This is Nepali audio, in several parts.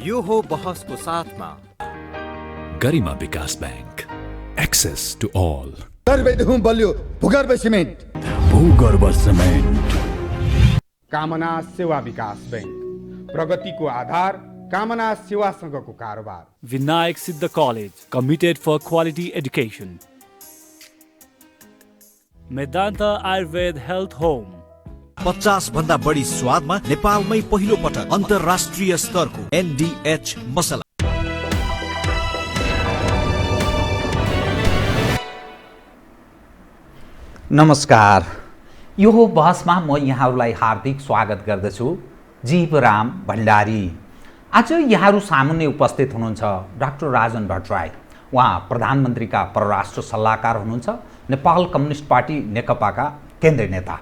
यो हो बहसको साथमा गरिमा विकास बैंक, एक्सेस टु ऑल। गर्भदेखि बलियो भूगर्भ सिमेन्ट, भूगर्भ सिमेन्ट। कामना सेवा विकास बैंक, प्रगतिको आधार कामना सेवासँगको कारोबार। Vinayak Siddha college, committed for quality education. Medanta Ayurveda health home. 50 भन्दा बढी स्वादमा नेपालमै पहिलो पटक अन्तर्राष्ट्रिय स्तरको NDH मसला। नमस्कार, यो हो बहसमा म यहाँहरूलाई हार्दिक स्वागत गर्दछु। जीवराम भण्डारी। आज यहाँहरू सामुन्ने उपस्थित हुनुहुन्छ डाक्टर राजन भट्टराई। उहाँ प्रधानमन्त्रीका परराष्ट्र सल्लाहकार हुनुहुन्छ, नेपाल कम्युनिस्ट पार्टी नेकपाका केन्द्रीय नेता।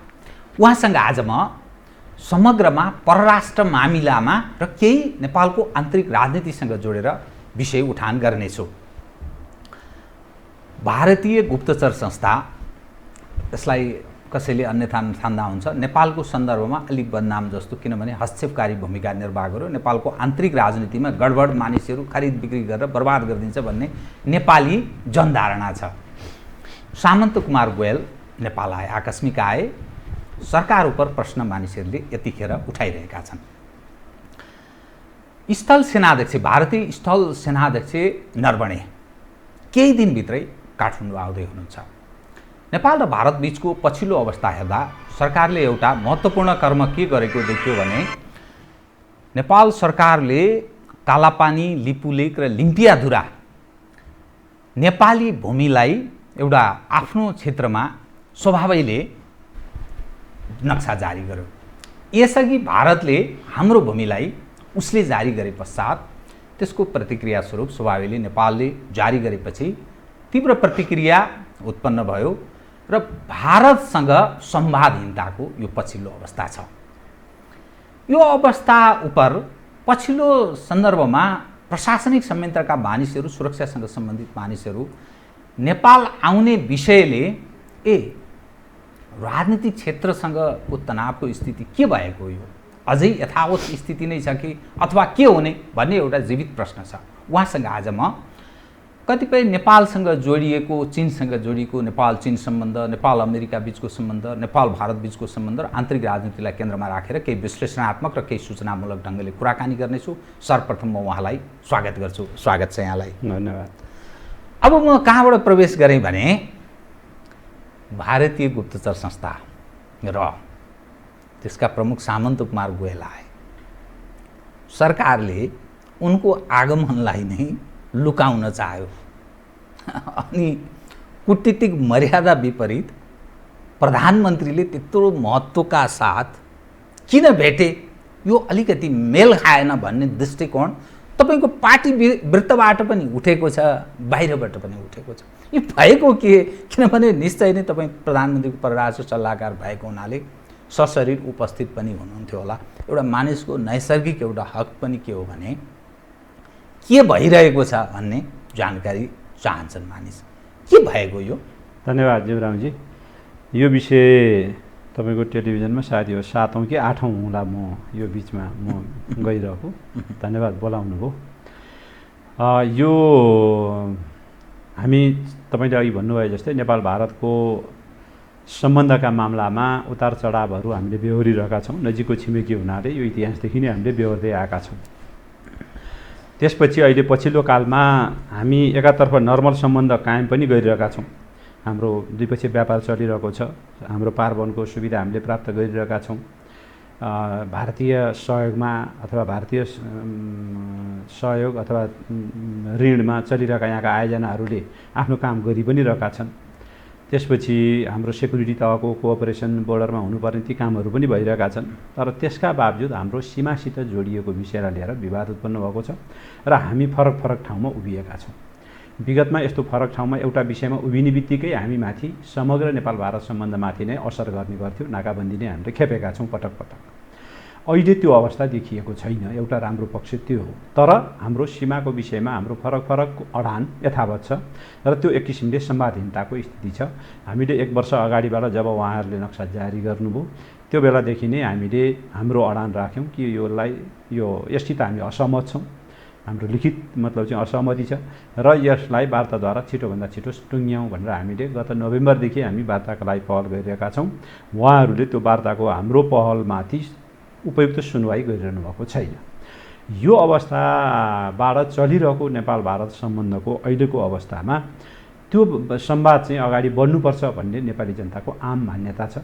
उहाँसँग आज म समग्रमा परराष्ट्र मामिलामा र केही नेपालको आन्तरिक राजनीतिसँग जोडेर विषय उठान गर्नेछु। भारतीय गुप्तचर संस्था, यसलाई कसैले अन्यथा ठान्दा हुन्छ, नेपालको सन्दर्भमा अलिक बदनाम जस्तो, किनभने हस्तक्षेपकारी भूमिका निर्वाह गर्यो, नेपालको आन्तरिक राजनीतिमा गडबड, मानिसहरू खरिद बिक्री गरेर बर्बाद गरिदिन्छ भन्ने नेपाली जनधारणा छ। सामन्त कुमार गोयल नेपाल आए, आकस्मिक आए। सरकार उपर प्रश्न मानिसहरूले यतिखेर उठाइरहेका छन्। स्थल सेनाध्यक्ष, भारतीय स्थल सेनाध्यक्ष नरवणे केही दिनभित्रै काठमाडौँ आउँदै हुनुहुन्छ। नेपाल र भारत बीचको पछिल्लो अवस्था हेर्दा सरकारले एउटा महत्त्वपूर्ण कर्म के गरेको देखियो भने, नेपाल सरकारले कालापानी, लिपुलेक र लिम्पियाधुरा नेपाली भूमिलाई एउटा आफ्नो क्षेत्रमा स्वभावैले नक्सा जारी गर्यो। यसअघि भारतले हाम्रो भूमिलाई उसले जारी गरे पश्चात त्यसको प्रतिक्रिया स्वरूप स्वभावैले नेपालले जारी गरेपछि तीव्र प्रतिक्रिया उत्पन्न भयो र भारतसँग संवादहीनताको यो पछिल्लो अवस्था छ। यो अवस्था उपर पछिल्लो सन्दर्भमा प्रशासनिक संयन्त्रका मानिसहरू, सुरक्षासँग सम्बन्धित मानिसहरू नेपाल आउने विषयले राजनीतिक क्षेत्रसँगको तनावको स्थिति के भएको, यो अझै यथावत स्थिति नै छ कि अथवा के हुने भन्ने एउटा जीवित प्रश्न छ। उहाँसँग आज म कतिपय नेपालसँग जोडिएको, चीनसँग जोडिएको नेपाल चीन सम्बन्ध, नेपाल अमेरिका बीचको सम्बन्ध, नेपाल भारत बीचको सम्बन्ध र आन्तरिक राजनीतिलाई केन्द्रमा राखेर केही विश्लेषणात्मक र केही सूचनामूलक ढङ्गले कुराकानी गर्नेछु। सर्वप्रथम म उहाँलाई स्वागत गर्छु। स्वागत छ यहाँलाई। धन्यवाद। अब म कहाँबाट प्रवेश गरेँ भने, भारतीय गुप्तचर संस्था र त्यसका प्रमुख सामन्त कुमार गोयल आए। सरकारले उनको आगमनलाई नै लुकाउन चाह्यो अनि कूटनीतिक मर्यादा विपरीत प्रधानमन्त्रीले त्यत्रो महत्त्वका साथ किन भेटे, यो अलिकति मेल खाएन भन्ने दृष्टिकोण तपाईको पार्टी वृत्तबाट पनि उठेको छ, बाहिरबाट पनि उठेको छ। यो भएको के, किनभने निश्चय नै तपाईँ प्रधानमन्त्रीको परराष्ट्र सल्लाहकार भएको हुनाले सशरीर उपस्थित पनि हुनुहुन्थ्यो होला। एउटा मानिसको नैसर्गिक एउटा हक पनि के हो भने के भइरहेको छ भन्ने जानकारी चाहन्छन् मानिस। के भएको यो? धन्यवाद जीवरामजी। यो विषय तपाईँको टेलिभिजनमा सायद यो 7औं कि 8औं होला म यो बिचमा म गइरहेको। धन्यवाद बोलाउनु भयो। यो हामी तपाईँले अघि भन्नुभयो जस्तै नेपाल भारतको सम्बन्धका मामलामा उतार चढावहरू हामीले बेहोरिरहेका छौँ। नजिकको छिमेकी हुनाले यो इतिहासदेखि नै हामीले बेहोर्दै आएका छौँ। त्यसपछि अहिले पछिल्लो कालमा हामी एकातर्फ नर्मल सम्बन्ध कायम पनि गरिरहेका छौँ। हाम्रो द्विपक्षीय व्यापार चलिरहेको छ, हाम्रो पारवनको सुविधा हामीले प्राप्त गरिरहेका छौँ। भारतीय सहयोगमा अथवा भारतीय सहयोग अथवा ऋणमा चलिरहेका यहाँका आयोजनाहरूले आफ्नो काम गरि पनि रहेका छन्। त्यसपछि हाम्रो सेक्युरिटी तहको कोअपरेसन बोर्डरमा हुनुपर्ने ती कामहरू पनि भइरहेका छन्। तर त्यसका बावजुद हाम्रो सीमासित जोडिएको विषयलाई लिएर विवाद उत्पन्न भएको छ र हामी फरक फरक ठाउँमा उभिएका छौँ। विगतमा यस्तो फरक ठाउँमा एउटा विषयमा उभिने बित्तिकै हामी माथि समग्र नेपाल भारत सम्बन्धमाथि नै असर गर्ने गर्थ्यो, नाकाबन्दी नै हामीले खेपेका छौँ पटक पटक। अहिले त्यो अवस्था देखिएको छैन। एउटा राम्रो पक्ष त्यो हो, तर हाम्रो सीमाको विषयमा हाम्रो फरक फरक अडान यथावत छ र त्यो एक किसिमले संवादहीनताको स्थिति छ। हामीले 1 वर्ष अगाडिबाट जब उहाँहरूले नक्सा जारी गर्नुभयो त्यो बेलादेखि नै हामीले हाम्रो अडान राख्यौँ कि यससित हामी असहमत छौँ हाम्रो लिखित मतलब चाहिँ असहमति छ र यसलाई वार्ताद्वारा छिटोभन्दा छिटो टुङ्ग्याउँ भनेर हामीले गत नोभेम्बरदेखि हामी वार्ताका लागि पहल गरिरहेका छौँ। उहाँहरूले त्यो वार्ताको हाम्रो पहलमाथि उपयुक्त सुनवाई गरिरहनु भएको छैन। यो अवस्थाबाट चलिरहेको नेपाल भारत सम्बन्धको अहिलेको अवस्थामा त्यो संवाद चाहिँ अगाडि बढ्नुपर्छ भन्ने नेपाली जनताको आम मान्यता छ।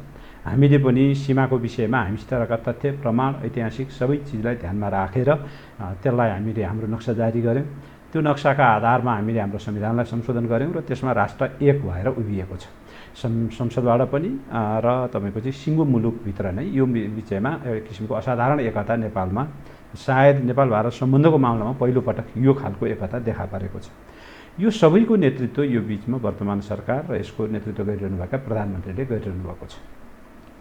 हामीले पनि सीमाको विषयमा हामीसित रहेका तथ्य प्रमाण ऐतिहासिक सबै चिजलाई ध्यानमा राखेर त्यसलाई हामीले हाम्रो नक्सा जारी गऱ्यौँ। त्यो नक्साका आधारमा हामीले हाम्रो संविधानलाई संशोधन गऱ्यौँ र त्यसमा राष्ट्र एक भएर उभिएको छ। संसदबाट पनि र तपाईँको चाहिँ सिङ्गो मुलुकभित्र नै यो विषयमा एक किसिमको असाधारण एकता नेपालमा सायद नेपाल भारत सम्बन्धको मामलामा पहिलोपटक यो खालको एकता देखा परेको छ। यो सबैको नेतृत्व यो बिचमा वर्तमान सरकार र यसको नेतृत्व गरिरहनुभएका प्रधानमन्त्रीले गरिरहनु भएको छ।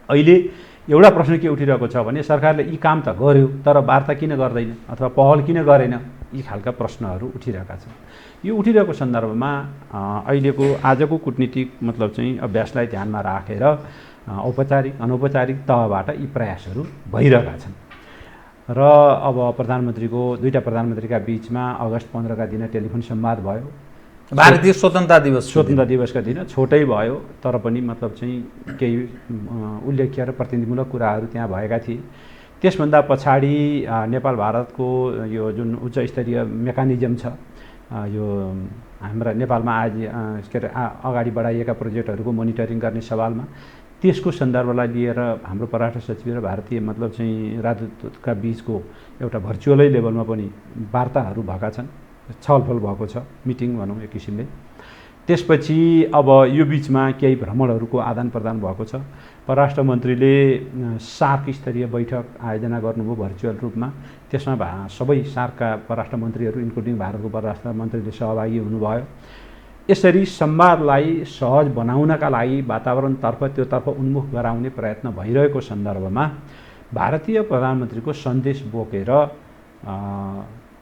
अहिले एउटा प्रश्न के उठिरहेको छ भने सरकारले यी काम त गर्यो तर वार्ता किन गर्दैन अथवा पहल किन गरेन, यी खालका प्रश्नहरू उठिरहेका छन्। यो उठिरहेको सन्दर्भमा अहिलेको आजको कूटनीतिक मतलब चाहिँ अभ्यासलाई ध्यानमा राखेर औपचारिक अनौपचारिक तहबाट यी प्रयासहरू भइरहेका छन् र अब प्रधानमन्त्रीको दुईटा प्रधानमन्त्रीका बिचमा अगस्त 15 का दिन टेलिफोन संवाद भयो। भारतीय स्वतन्त्रता दिवसका दिन छोटै भयो तर पनि मतलब चाहिँ केही उल्लेख्य र प्रतिनिधिमूलक कुराहरू त्यहाँ भएका थिए। त्यसभन्दा पछाडि नेपाल भारतको यो जुन उच्च स्तरीय मेकानिजम छ, यो हाम्रा नेपालमा आज के अरे अगाडि बढाइएका प्रोजेक्टहरूको मोनिटरिङ गर्ने सवालमा त्यसको सन्दर्भलाई लिएर हाम्रो परराष्ट्र सचिव र भारतीय मतलब चाहिँ राजदूतका बिचको एउटा भर्चुअलै लेभलमा पनि वार्ताहरू भएका छन्, छलफल भएको छ, मिटिङ भनौँ एक किसिमले। त्यसपछि अब यो बिचमा केही भ्रमणहरूको आदान प्रदान भएको छ। परराष्ट्र मन्त्रीले सार्क स्तरीय बैठक आयोजना गर्नुभयो भर्चुअल रूपमा। त्यसमा सबै सार्कका परराष्ट्र मन्त्रीहरू इन्क्लुडिङ भारतको परराष्ट्र मन्त्रीले सहभागी हुनुभयो। यसरी संवादलाई सहज बनाउनका लागि वातावरणतर्फ त्योतर्फ उन्मुख गराउने प्रयत्न भइरहेको सन्दर्भमा भारतीय प्रधानमन्त्रीको सन्देश बोकेर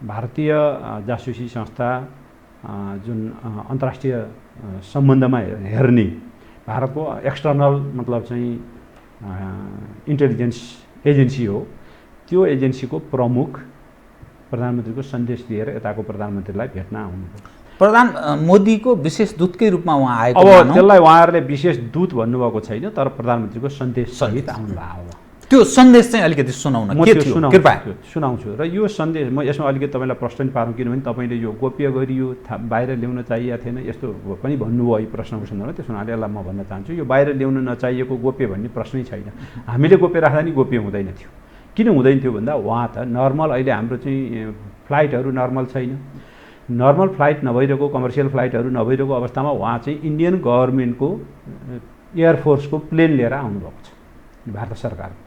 भारतीय जासुसी संस्था जुन अन्तर्राष्ट्रिय सम्बन्धमा हेर्ने भारतको एक्सटर्नल मतलब चाहिँ इन्टेलिजेन्स एजेन्सी हो, त्यो एजेन्सीको प्रमुख प्रधानमन्त्रीको सन्देश दिएर यताको प्रधानमन्त्रीलाई भेट्न आउनुभयो। प्रधान मोदीको विशेष दूतकै रूपमा उहाँ आएको अब त्यसलाई उहाँहरूले विशेष दूत भन्नुभएको छैन तर प्रधानमन्त्रीको सन्देश सहित आउनुभयो। त्यो सन्देश चाहिँ अलिकति सुनाउन के थियो कृपया सुनाउँछु। र यो सन्देश म यसमा अलिकति तपाईँलाई प्रश्न पारौँ किनभने तपाईँले यो गोप्य गरियो बाहिर ल्याउन चाहिएको थिएन यस्तो पनि भन्नुभयो यो प्रश्नको सन्दर्भमा। त्यस हुनाले यसलाई म भन्न चाहन्छु यो बाहिर ल्याउन नचाहिएको गोप्य भन्ने प्रश्नै छैन। हामीले गोप्य राख्दा नि गोप्य हुँदैन थियो। किन हुँदैन थियो भन्दा उहाँ त नर्मल अहिले हाम्रो चाहिँ फ्लाइटहरू नर्मल छैन, नर्मल फ्लाइट नभइरहेको कमर्सियल फ्लाइटहरू नभइरहेको अवस्थामा उहाँ चाहिँ इन्डियन गभर्मेन्टको एयरफोर्सको प्लेन लिएर आउनुभएको छ। भारत सरकारको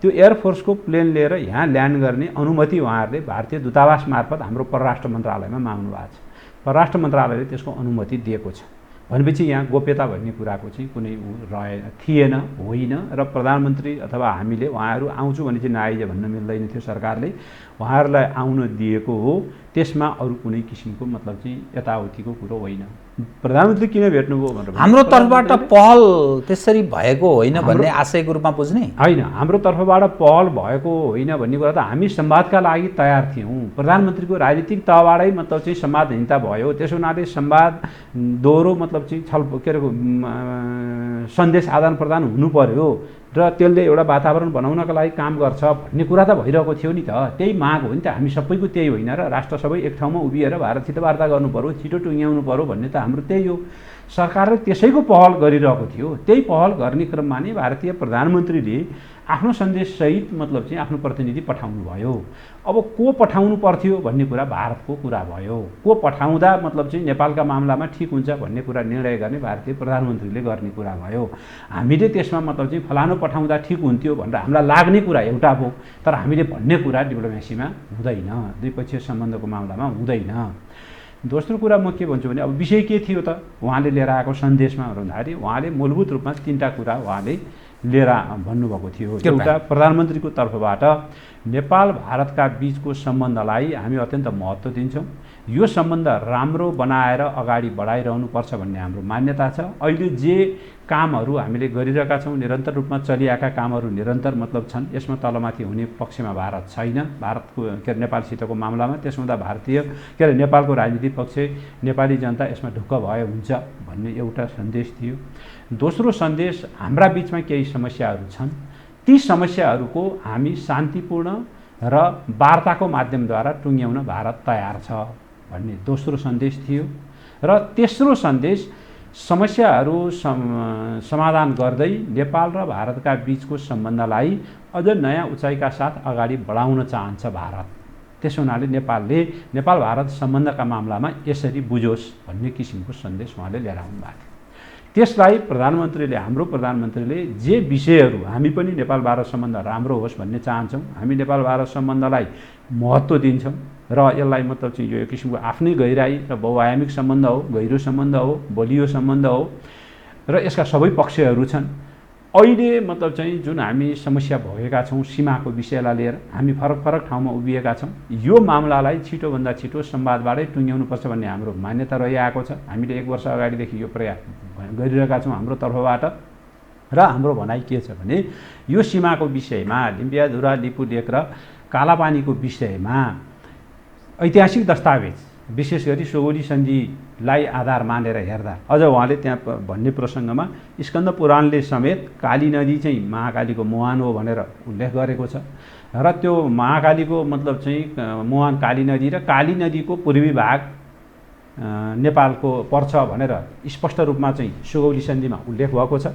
त्यो एयरफोर्सको प्लेन लिएर यहाँ ल्यान्ड गर्ने अनुमति उहाँहरूले भारतीय दूतावास मार्फत हाम्रो परराष्ट्र मन्त्रालयमा माग्नु भएको छ। परराष्ट्र मन्त्रालयले त्यसको अनुमति दिएको छ भनेपछि यहाँ गोप्यता भन्ने कुराको चाहिँ कुनै थिएन होइन। र प्रधानमन्त्री अथवा हामीले उहाँहरू आउँछु भने चाहिँ नआइज भन्न मिल्दैन थियो। सरकारले उहाँहरूलाई आउन दिएको हो, त्यसमा अरू कुनै किसिमको मतलब चाहिँ यताउतिको कुरो होइन। प्रधानमन्त्री किन भेट्नुभयो भनेर हाम्रो तर्फबाट पहल त्यसरी भएको होइन भन्ने आशयको रूपमा बुझ्ने होइन। हाम्रो तर्फबाट पहल भएको होइन भन्ने कुरा त हामी संवादका लागि तयार थियौँ। प्रधानमन्त्रीको राजनीतिक तहबाटै मतलब चाहिँ संवादहीनता भयो। त्यसो हुनाले संवाद दोहोरो मतलब चाहिँ के अरे सन्देश आदान प्रदान हुनु पर्यो र त्यसले एउटा वातावरण बनाउनका लागि काम गर्छ भन्ने कुरा त भइरहेको थियो नि त। त्यही माग हो नि त, हामी सबैको त्यही होइन र राष्ट्र सबै एक ठाउँमा उभिएर भारतसित वार्ता गर्नु पर्यो, छिटो टुङ्ग्याउनु पर्यो भन्ने त हाम्रो त्यही हो। सरकारले त्यसैको पहल गरिरहेको थियो। त्यही पहल गर्ने क्रममा नै भारतीय प्रधानमन्त्रीले आफ्नो सन्देशसहित मतलब चाहिँ आफ्नो प्रतिनिधि पठाउनु भयो। अब को पठाउनु पर्थ्यो भन्ने कुरा भारतको कुरा भयो। को पठाउँदा मतलब चाहिँ नेपालका मामलामा ठिक हुन्छ भन्ने कुरा निर्णय गर्ने भारतीय प्रधानमन्त्रीले गर्ने कुरा भयो। हामीले त्यसमा मतलब चाहिँ फलानु पठाउँदा ठिक हुन्थ्यो भनेर हामीलाई लाग्ने कुरा एउटा हो, तर हामीले भन्ने कुरा डिप्लोमेसीमा हुँदैन, द्विपक्षीय सम्बन्धको मामलामा हुँदैन। दोस्रो कुरा म के भन्छु भने अब विषय के थियो त उहाँले लिएर आएको सन्देशमा भन्दाखेरि उहाँले मूलभूत रूपमा 3टा कुरा उहाँले लिएर भन्नुभएको थियो। एउटा प्रधानमन्त्रीको तर्फबाट नेपाल भारतका बीचको सम्बन्धलाई हामी अत्यन्त महत्त्व दिन्छौँ। यो सम्बन्ध राम्रो बनाएर अगाडि बढाइरहनुपर्छ भन्ने हाम्रो मान्यता छ। अहिले जे कामहरू हामीले गरिरहेका छौँ, निरन्तर रूपमा चलिआएका कामहरू निरन्तर मतलब छन्। यसमा तलमाथि हुने पक्षमा भारत छैन। भारतको के अरे नेपालसितको मामलामा त्यसमा हुँदा भारतीय के अरे नेपालको राजनीतिक पक्ष, नेपाली जनता यसमा ढुक्क भयो हुन्छ भन्ने एउटा सन्देश थियो। दोस्रो सन्देश, हाम्रा बिचमा केही समस्याहरू छन्, ती समस्याहरूको हामी शान्तिपूर्ण र वार्ताको माध्यमद्वारा टुङ्ग्याउन भारत तयार छ भन्ने दोस्रो सन्देश थियो। र तेस्रो सन्देश, समस्याहरू समाधान गर्दै नेपाल र भारतका बीचको सम्बन्धलाई अझ नयाँ उचाइका साथ अगाडि बढाउन चाहन्छ भारत। त्यसो हुनाले नेपालले नेपाल भारत सम्बन्धका मामलामा यसरी बुझोस् भन्ने किसिमको सन्देश उहाँले लिएर आउनु भएको थियो। त्यसलाई प्रधानमन्त्रीले, हाम्रो प्रधानमन्त्रीले जे विषयहरू हामी पनि नेपाल भारत सम्बन्ध राम्रो होस् भन्ने चाहन्छौँ, हामी नेपाल भारत सम्बन्धलाई महत्त्व दिन्छौँ र यसलाई मतलब चाहिँ यो एक किसिमको आफ्नै गहिराई र बहुआयामिक सम्बन्ध हो, गहिरो सम्बन्ध हो, बलियो सम्बन्ध हो र यसका सबै पक्षहरू छन्। अहिले मतलब चाहिँ जुन हामी समस्या भोगेका छौँ सीमाको विषयलाई लिएर, हामी फरक फरक ठाउँमा उभिएका छौँ। यो मामलालाई छिटोभन्दा छिटो संवादबाटै टुङ्ग्याउनुपर्छ भन्ने हाम्रो मान्यता रहिआएको छ। हामीले 1 वर्ष अगाडिदेखि यो प्रयास गरिरहेका छौँ हाम्रो तर्फबाट। र हाम्रो भनाइ के छ भने यो सीमाको विषयमा, लिम्पियाधुरा, लिपुलेक र कालापानीको विषयमा ऐतिहासिक दस्तावेज, विशेष गरी सोगोली सन्धिलाई आधार मानेर हेर्दा, अझ उहाँले त्यहाँ भन्ने प्रसङ्गमा स्कन्द पुराणले समेत काली नदी चाहिँ महाकालीको मुहान हो भनेर उल्लेख गरेको छ। र त्यो महाकालीको मतलब चाहिँ मुहान काली नदी र काली नदीको पूर्वी भाग नेपालको पर्छ भनेर स्पष्ट रूपमा चाहिँ सोगौली सन्धिमा उल्लेख भएको छ।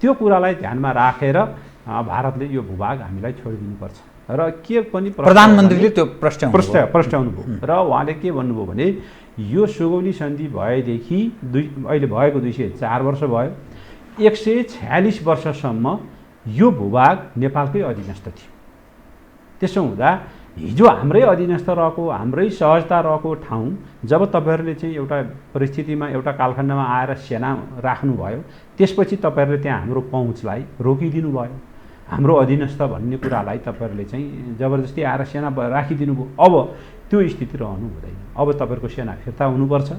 त्यो कुरालाई ध्यानमा राखेर भारतले यो भूभाग हामीलाई छोडिदिनुपर्छ। र के पनि प्रधानमन्त्रीले त्यो प्रश्नाउनु भयो र उहाँले के भन्नुभयो भने यो सोगौली सन्धि भएदेखि अहिले भएको 204 वर्ष भयो, 146 वर्षसम्म यो भूभाग नेपालकै अधीनस्थ थियो। त्यसो हुँदा हिजो हाम्रै अधीनस्थ रहेको, हाम्रै सहजता रहेको ठाउँ जब तपाईँहरूले चाहिँ एउटा परिस्थितिमा, एउटा कालखण्डमा आएर सेना राख्नुभयो, त्यसपछि तपाईँहरूले त्यहाँ हाम्रो पहुँचलाई रोकिदिनु भयो। हाम्रो अधीनस्थ भन्ने कुरालाई तपाईँहरूले चाहिँ जबरजस्ती आएर सेना राखिदिनु भयो। अब त्यो स्थिति रहनु हुँदैन। अब तपाईँहरूको सेना फिर्ता हुनुपर्छ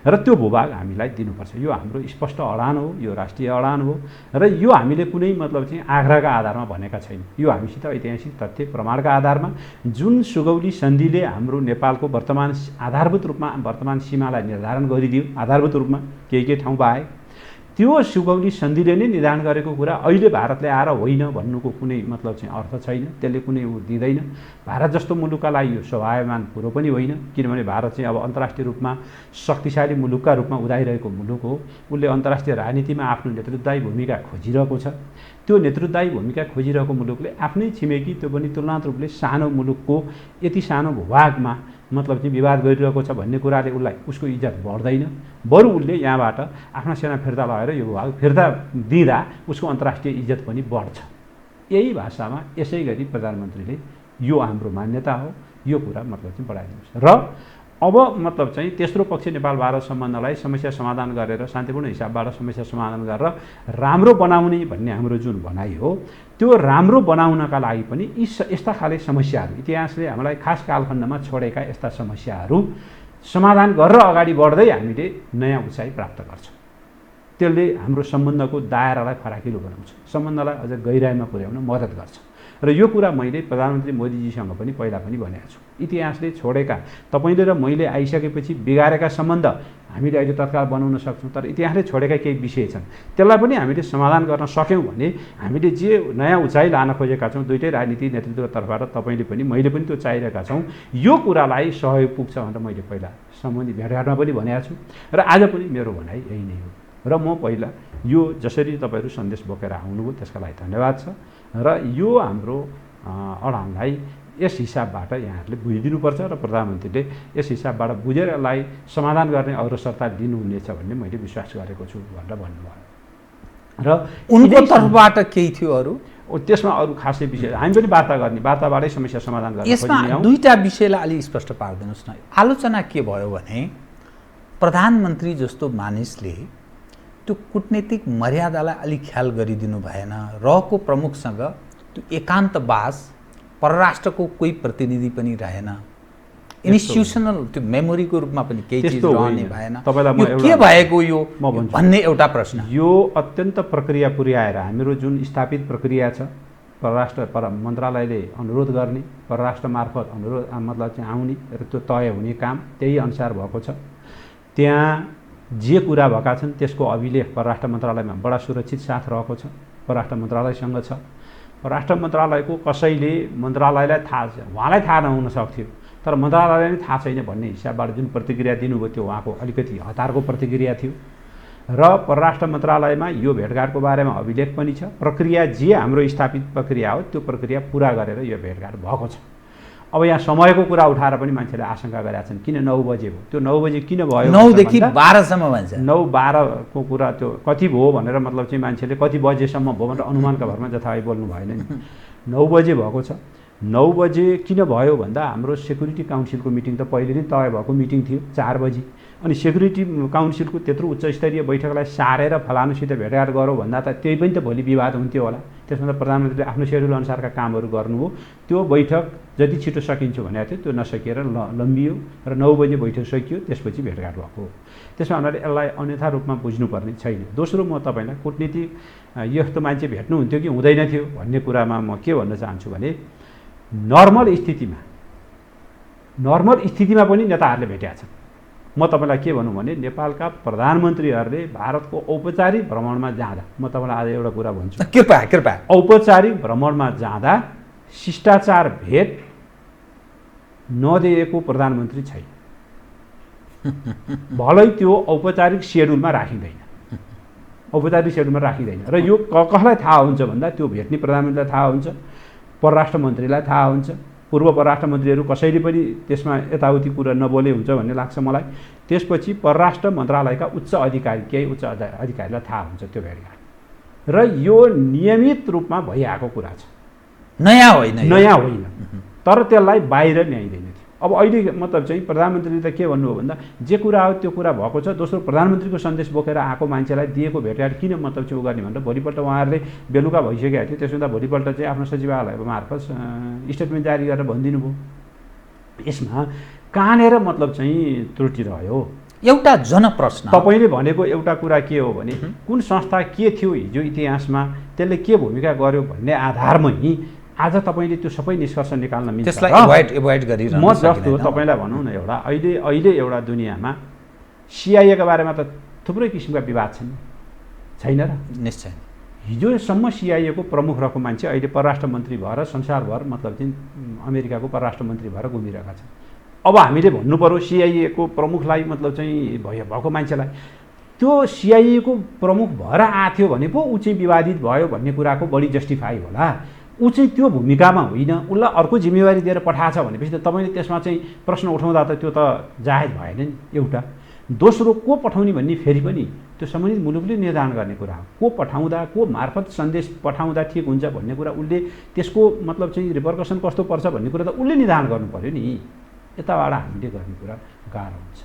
र त्यो भूभाग हामीलाई दिनुपर्छ। यो हाम्रो स्पष्ट अडान हो, यो राष्ट्रिय अडान हो र यो हामीले कुनै मतलब चाहिँ आग्रहका आधारमा भनेका छैन। यो हामीसित ऐतिहासिक तथ्य प्रमाणका आधारमा जुन सुगौली सन्धिले हाम्रो नेपालको वर्तमान आधारभूत रूपमा वर्तमान सीमालाई निर्धारण गरिदियो, आधारभूत रूपमा केही ठाउँ बाहेक, त्यो सुगौली सन्धिले नै निर्धारण गरेको कुरा अहिले भारतले आएर होइन भन्नुको कुनै मतलब चाहिँ अर्थ छैन। त्यसले कुनै दिँदैन। भारत जस्तो मुलुकका लागि यो स्वाभाविक कुरो पनि होइन, किनभने भारत चाहिँ अब अन्तर्राष्ट्रिय रूपमा शक्तिशाली मुलुकका रूपमा उदाइरहेको मुलुक हो। उसले अन्तर्राष्ट्रिय राजनीतिमा आफ्नो नेतृत्वदायी भूमिका खोजिरहेको छ। त्यो नेतृत्वदायी भूमिका खोजिरहेको मुलुकले आफ्नै छिमेकी, त्यो पनि तुलनात्मक रूपले सानो मुलुकको यति सानो भूभागमा मतलब चाहिँ विवाद गरिरहेको छ भन्ने कुराले उसलाई उसको इज्जत बढ्दैन। बरु उसले यहाँबाट आफ्ना सेना फिर्ता लगाएर यो भूभाग फिर्ता दिँदा उसको अन्तर्राष्ट्रिय इज्जत पनि बढ्छ। यही भाषामा यसै गरी प्रधानमन्त्रीले यो हाम्रो मान्यता हो, यो कुरा मतलब चाहिँ बढाइदिनुहोस्। र अब मतलब चाहिँ तेस्रो पक्ष नेपाल भारत सम्बन्धलाई समस्या समाधान गरेर शान्तिपूर्ण हिसाबबाट समस्या समाधान गरेर राम्रो बनाउने भन्ने हाम्रो जुन भनाइ हो, त्यो राम्रो बनाउनका लागि पनि यस्ता खाले समस्याहरू, इतिहासले हामीलाई खास कालखण्डमा छोडेका यस्ता समस्याहरू समाधान गरेर अगाडि बढ्दै हामीले नयाँ उचाइ प्राप्त गर्छौँ। त्यसले हाम्रो सम्बन्धको दायरालाई फराकिलो बनाउँछ, सम्बन्धलाई अझ गहिराइमा पुर्याउन मद्दत गर्छ। र यो कुरा मैले प्रधानमन्त्री मोदीजीसँग पनि पहिला पनि भनेको छु। इतिहासले छोडेका, तपाईँले र मैले आइसकेपछि बिगारेका सम्बन्ध हामीले अहिले तत्काल बनाउन सक्छौँ, तर इतिहासले छोडेका केही विषय छन्, त्यसलाई पनि हामीले समाधान गर्न सक्यौँ भने हामीले जे नयाँ उचाइ लान खोजेका छौँ, दुइटै राजनीतिक नेतृत्वको तर्फबाट तपाईँले पनि मैले पनि त्यो चाहिरहेका छौँ, यो कुरालाई सहयोग पुग्छ भनेर मैले पहिला सम्बन्धी भेटघाटमा पनि भनेको छु र आज पनि मेरो भनाइ यही नै हो। र म पहिला यो जसरी तपाईँहरू सन्देश बोकेर आउनुभयो त्यसका लागि धन्यवाद छ र यो हाम्रो अडानलाई यस हिसाबबाट यहाँहरूले बुझिदिनुपर्छ र प्रधानमन्त्रीले यस हिसाबबाट बुझेर यसलाई समाधान गर्ने अग्रसरता दिनुहुनेछ भन्ने मैले विश्वास गरेको छु भनेर भन्नुभयो। र उनको तर्फबाट केही थियो अरू त्यसमा अरू खासै विषय हामी पनि वार्ता गर्ने, वार्ताबाटै समस्या समाधान गर्ने। यसमा दुईटा विषयलाई अलि स्पष्ट पारिदिनुहोस् न। आलोचना के भयो भने प्रधानमन्त्री जस्तो मानिसले त्यो कूटनीतिक मर्यादालाई अलिक ख्याल गरिदिनु भएन, रहको प्रमुखसँग त्यो एकान्तवास परराष्ट्रको कोही प्रतिनिधि पनि रहेन, इन्स्टिट्युसनल त्यो मेमोरीको रूपमा पनि केही चिज रहने भएन। तपाईँलाई यो के भएको यो भन्ने एउटा प्रश्न। यो अत्यन्त प्रक्रिया पुर्याएर हाम्रो जुन स्थापित प्रक्रिया छ, परराष्ट्र मन्त्रालयले अनुरोध गर्ने, परराष्ट्र मार्फत अनुरोध मतलब चाहिँ आउने र त्यो तय हुने काम त्यही अनुसार भएको छ। त्यहाँ जे कुरा भएका छन् त्यसको अभिलेख परराष्ट्र मन्त्रालयमा बडा सुरक्षित साथ रहेको छ, परराष्ट्र मन्त्रालयसँग छ। परराष्ट्र मन्त्रालयको कसैले मन्त्रालयलाई थाहा छ, उहाँलाई थाहा नहुन सक्थ्यो, तर मन्त्रालयलाई नै थाहा छैन भन्ने हिसाबबाट जुन प्रतिक्रिया दिनुभयो त्यो उहाँको अलिकति हतारको प्रतिक्रिया थियो। र परराष्ट्र मन्त्रालयमा यो भेटघाटको बारेमा अभिलेख पनि छ। प्रक्रिया जे हाम्रो स्थापित प्रक्रिया हो त्यो प्रक्रिया पुरा गरेर यो भेटघाट भएको छ। अब यहाँ समयको कुरा उठाएर पनि मान्छेले आशंका गरेका छन्, किन 9 बजे भयो, त्यो 9 बजे किन भयो, 9 देखि 12 सम्म भन्छ। 9-12 को कुरा त्यो कति भयो भनेर मतलब चाहिँ मान्छेले कति बजेसम्म भयो भनेर अनुमानका भरमा जथाभावी बोल्नु भएन नि। 9 बजे भएको छ। 9 बजे किन भयो भन्दा हाम्रो सेक्युरिटी काउन्सिलको मिटिङ त पहिले नै तय भएको मिटिङ थियो 4 बजी। अनि सेक्युरिटी काउन्सिलको त्यत्रो उच्च स्तरीय बैठकलाई सारेर फलानुसित भेटघाट गरौँ भन्दा त त्यही पनि त भोलि विवाद हुन्थ्यो होला। त्यसमा त प्रधानमन्त्रीले आफ्नो सेड्युल अनुसारका कामहरू गर्नुभयो। त्यो बैठक जति छिटो सकिन्छ भनेको थियो त्यो नसकिएर लम्बियो र 9 बजे बैठक सकियो, त्यसपछि भेटघाट भएको। त्यसमा हामीले यसलाई अन्यथा रूपमा बुझ्नुपर्ने छैन। दोस्रो, म तपाईँलाई कूटनीतिक यस्तो मान्छे भेट्नुहुन्थ्यो कि हुँदैन थियो भन्ने कुरामा म के भन्न चाहन्छु भने नर्मल स्थितिमा पनि नेताहरूले भेटेका छन्। म तपाईँलाई के भनौँ भने नेपालका प्रधानमन्त्रीहरूले भारतको औपचारिक भ्रमणमा जाँदा, म तपाईँलाई आज एउटा कुरा भन्छु, कृपया औपचारिक भ्रमणमा जाँदा शिष्टाचार भेट नदिएको प्रधानमन्त्री छैन। भलै त्यो औपचारिक सेड्युलमा राखिँदैन, औपचारिक सेड्युलमा राखिँदैन। र यो कसलाई थाहा हुन्छ भन्दा त्यो भेट्ने प्रधानमन्त्रीलाई थाहा हुन्छ, परराष्ट्र मन्त्रीलाई थाहा हुन्छ, पूर्व परराष्ट्र मन्त्रीहरू कसैले पनि त्यसमा यताउति कुरा नबोले हुन्छ भन्ने लाग्छ मलाई। त्यसपछि परराष्ट्र मन्त्रालयका उच्च अधिकारी, केही उच्च अधिकारीलाई थाहा हुन्छ त्यो भेटघाट। र यो नियमित रूपमा भइआएको कुरा छ, नयाँ होइन। तर त्यसलाई बाहिर ल्याइँदैन थियो। अब अहिले मतलब चाहिँ प्रधानमन्त्रीले त के भन्नुभयो भन्दा जे कुरा हो त्यो कुरा भएको छ। दोस्रो, प्रधानमन्त्रीको सन्देश बोकेर आएको मान्छेलाई दिएको भेटघाट किन मतलब चाहिँ गर्ने भनेर भोलिपल्ट उहाँहरूले बेलुका भइसकेको थियो। त्यसमा भोलिपल्ट चाहिँ आफ्नो सचिवालय मार्फत स्टेटमेन्ट जारी गरेर भनिदिनु भयो। यसमा कहाँनिर मतलब चाहिँ त्रुटि रह्यो? एउटा जनप्रश्न, तपाईँले भनेको एउटा कुरा के हो भने कुन संस्था के थियो हिजो इतिहासमा, त्यसले के भूमिका गर्यो भन्ने आधारमै आज तपाईँले त्यो सबै निष्कर्ष निकाल्न मिल्छ। त्यसलाई एभोइड गरिरहनु म जस्तो तपाईँलाई भनौँ न, एउटा अहिले एउटा दुनियाँमा सिआइएका बारेमा त थुप्रै किसिमका विवाद छन्, छैन र? निश्चय। हिजोसम्म सिआइएको प्रमुख रहेको मान्छे अहिले परराष्ट्र मन्त्री भएर संसारभर मतलब चाहिँ अमेरिकाको परराष्ट्र मन्त्री भएर घुमिरहेका छन्। अब हामीले भन्नु पर्यो सिआइएको प्रमुखलाई मतलब चाहिँ भएको मान्छेलाई त्यो सिआइएको प्रमुख भएर आथ्यो भने पो ऊ चाहिँ विवादित भयो भन्ने कुराको बढी जस्टिफाई होला। ऊ चाहिँ त्यो भूमिकामा होइन, उसलाई अर्को जिम्मेवारी दिएर पठाएछ भनेपछि त तपाईँले त्यसमा चाहिँ प्रश्न उठाउँदा त त्यो त जायज भएन नि एउटा। दोस्रो, को पठाउने भन्ने फेरि पनि त्यो सम्बन्धित मुलुकले निर्धारण गर्ने कुरा हो। को पठाउँदा, को मार्फत सन्देश पठाउँदा ठिक हुन्छ भन्ने कुरा उसले त्यसको मतलब चाहिँ रिपरकसन कस्तो पर्छ भन्ने कुरा त उसले निर्धारण गर्नु पर्यो नि। यताबाट हामीले गर्ने कुरा गाह्रो हुन्छ।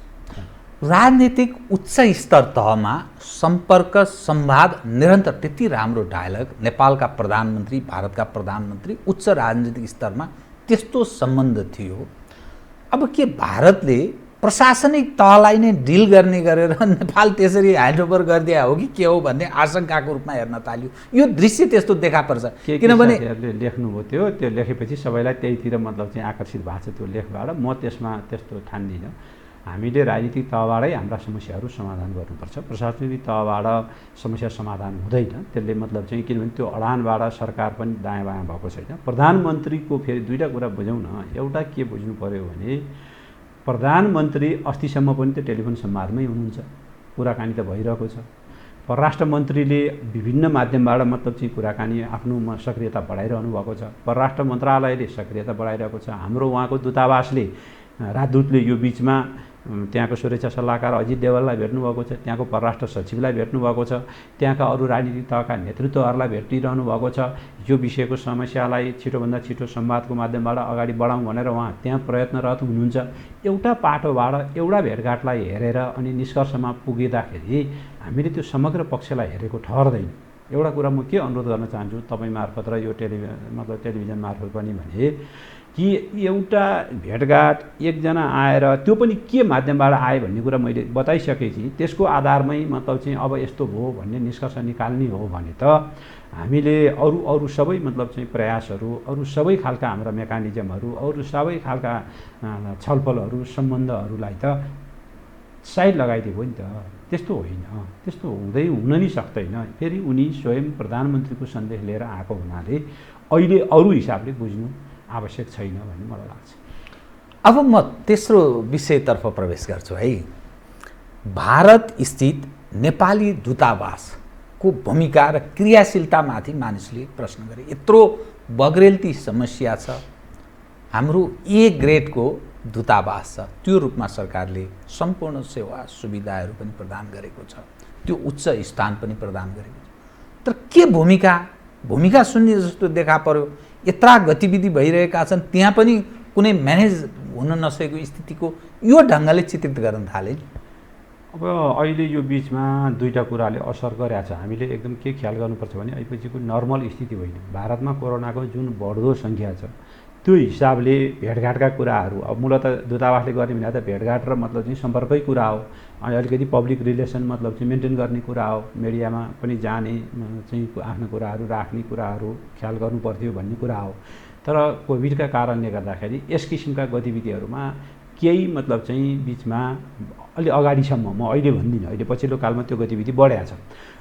राजनीतिक उच्च स्तर तहमा सम्पर्क संवाद निरन्तर त्यति राम्रो डायलग नेपालका प्रधानमन्त्री, भारतका प्रधानमन्त्री उच्च राजनीतिक स्तरमा त्यस्तो सम्बन्ध थियो। अब के भारतले प्रशासनिक तहलाई नै डिल गर्ने गरेर नेपाल त्यसरी ह्यान्डओभर गरिदिया हो कि के हो भन्ने आशंकाको रूपमा हेर्न थाल्यो? यो दृश्य त्यस्तो देखा पर्छ किनभने लेख्नुभयो त्यो लेखेपछि सबैलाई त्यहीतिर मतलब चाहिँ आकर्षित भएको छ त्यो लेखबाट। म त्यसमा त्यस्तो ठान्दिनँ। हामीले राजनीतिक तहबाटै हाम्रा समस्याहरू समाधान गर्नुपर्छ। प्रशासनिक तहबाट समस्या समाधान हुँदैन। त्यसले मतलब चाहिँ किनभने त्यो अडानबाट सरकार पनि दायाँ बायाँ भएको छैन। प्रधानमन्त्रीको फेरि दुईवटा कुरा बुझौँ न। एउटा के बुझ्नु पर्यो भने प्रधानमन्त्री अस्तिसम्म पनि त्यो टेलिफोन संवादमै हुनुहुन्छ, कुराकानी त भइरहेको छ। परराष्ट्र मन्त्रीले विभिन्न माध्यमबाट मतलब चाहिँ कुराकानी आफ्नो सक्रियता बढाइरहनु भएको छ। परराष्ट्र मन्त्रालयले सक्रियता बढाइरहेको छ। हाम्रो उहाँको दूतावासले, राजदूतले यो बिचमा त्यहाँको सुरक्षा सल्लाहकार अजित देवललाई भेट्नुभएको छ, त्यहाँको परराष्ट्र सचिवलाई भेट्नुभएको छ, त्यहाँका अरू राजनीतिक तहका नेतृत्वहरूलाई भेटिरहनु भएको छ। यो विषयको समस्यालाई छिटोभन्दा छिटो संवादको माध्यमबाट अगाडि बढाउँ भनेर उहाँ त्यहाँ प्रयत्नरत हुनुहुन्छ। एउटा पाटोबाट एउटा भेटघाटलाई हेरेर अनि निष्कर्षमा पुगिँदाखेरि हामीले त्यो समग्र पक्षलाई हेरेको ठहर्दैन। एउटा कुरा म के अनुरोध गर्न चाहन्छु तपाईँ मार्फत र यो टेलिभिजन मार्फत पनि भने कि एउटा भेटघाट एकजना आएर त्यो पनि के माध्यमबाट आयो भन्ने कुरा मैले बताइसकेपछि त्यसको आधारमै मतलब चाहिँ अब यस्तो भयो भन्ने निष्कर्ष निकाल्ने हो भने त हामीले अरू सबै मतलब चाहिँ प्रयासहरू अरू सबै खालका हाम्रा मेकानिजमहरू अरू सबै खालका छलफलहरू सम्बन्धहरूलाई त साइड लगाइदियो नि त। त्यस्तो होइन, त्यस्तो हुन नि सक्दैन। फेरि उनी स्वयं प्रधानमन्त्रीको सन्देश लिएर आएको हुनाले अहिले अरू हिसाबले बुझ्नु आवश्यक छैन भन्ने मलाई लाग्छ। अब म तेस्रो विषयतर्फ प्रवेश गर्छु है। भारत स्थित नेपाली दूतावासको भूमिका र क्रियाशीलतामाथि मानिसले प्रश्न गरे। यत्रो बग्रेलती समस्या छ, हाम्रो ए ग्रेडको दूतावास छ, त्यो रूपमा सरकारले सम्पूर्ण सेवा सुविधाहरू पनि प्रदान गरेको छ, त्यो उच्च स्थान पनि प्रदान गरेको छ। तर के भूमिका शून्य जस्तो देखा पर्यो। यत्रा गतिविधि भइरहेका छन्, त्यहाँ पनि कुनै म्यानेज हुन नसकेको स्थितिको यो ढङ्गले चित्रित गर्न थाले। अब अहिले यो बिचमा दुईवटा कुराले असर गरेको छ। हामीले एकदम के ख्याल गर्नुपर्छ भने अहिलेपछिको नर्मल स्थिति होइन। भारतमा कोरोनाको जुन बढ्दो सङ्ख्या छ त्यो हिसाबले भेटघाटका कुराहरू अब मूलतः दूतावासले गर्ने भने त भेटघाट र मतलब चाहिँ सम्पर्कै कुरा हो। अनि अलिकति पब्लिक रिलेसन मतलब चाहिँ मेन्टेन गर्ने कुरा हो। मिडियामा पनि जाने चाहिँ आफ्नो कुराहरू राख्ने कुराहरू ख्याल गर्नु पर्थ्यो भन्ने कुरा हो। तर कोभिडका कारणले गर्दाखेरि यस किसिमका गतिविधिहरूमा केही मतलब चाहिँ बिचमा अलि अगाडिसम्म, म अहिले भन्दिनँ, अहिले पछिल्लो कालमा त्यो गतिविधि बढेको छ,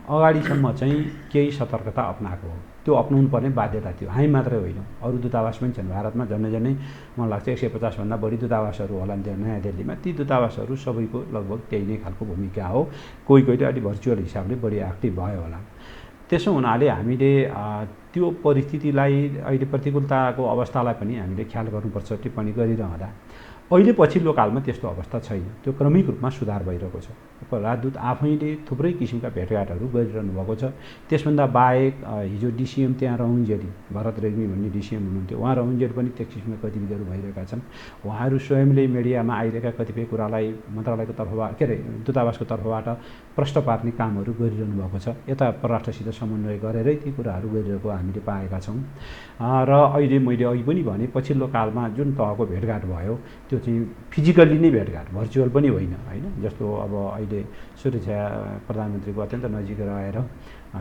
अगाडिसम्म चाहिँ केही सतर्कता अप्नाएको हो। त्यो अप्नाउनु पर्ने बाध्यता थियो। हामी मात्रै होइन, अरू दूतावास पनि छन् भारतमा। झन्डै मलाई लाग्छ 150भन्दा बढी दूतावासहरू होला नयाँ दिल्लीमा। ती दूतावासहरू सबैको लगभग त्यही नै खालको भूमिका हो। कोहीले अलि भर्चुअल हिसाबले बढी एक्टिभ भयो होला। त्यसो हुनाले हामीले त्यो परिस्थितिलाई, अहिले प्रतिकूलताको अवस्थालाई पनि हामीले ख्याल गर्नुपर्छ। टिप्पणी गरिरहँदा अहिले पछिल्लो कालमा त्यस्तो अवस्था छैन, त्यो क्रमिक रूपमा सुधार भइरहेको छ। राजदूत आफैले थुप्रै किसिमका भेटघाटहरू गरिरहनु भएको छ। त्यसभन्दा बाहेक हिजो डिसिएम त्यहाँ रहन्जेली, भरत रेग्मी भन्ने डिसिएम हुनुहुन्थ्यो, उहाँ रहन्जेली पनि त्यस किसिमका गतिविधिहरू भइरहेका छन्। उहाँहरू स्वयंले मिडियामा आइरहेका कतिपय कुरालाई मन्त्रालयको तर्फबाट दूतावासको तर्फबाट प्रश्न पार्ने कामहरू गरिरहनु भएको छ। यता परराष्ट्रसित समन्वय गरेरै ती कुराहरू गरिरहेको हामीले पाएका छौँ। र अहिले मैले अघि पनि भने पछिल्लो कालमा जुन तहको भेटघाट भयो त्यो चाहिँ फिजिकल्ली नै भेटघाट, भर्चुअल पनि होइन। जस्तो अब अहिले सुरक्षा प्रधानमन्त्रीको अत्यन्त नजिक रहेर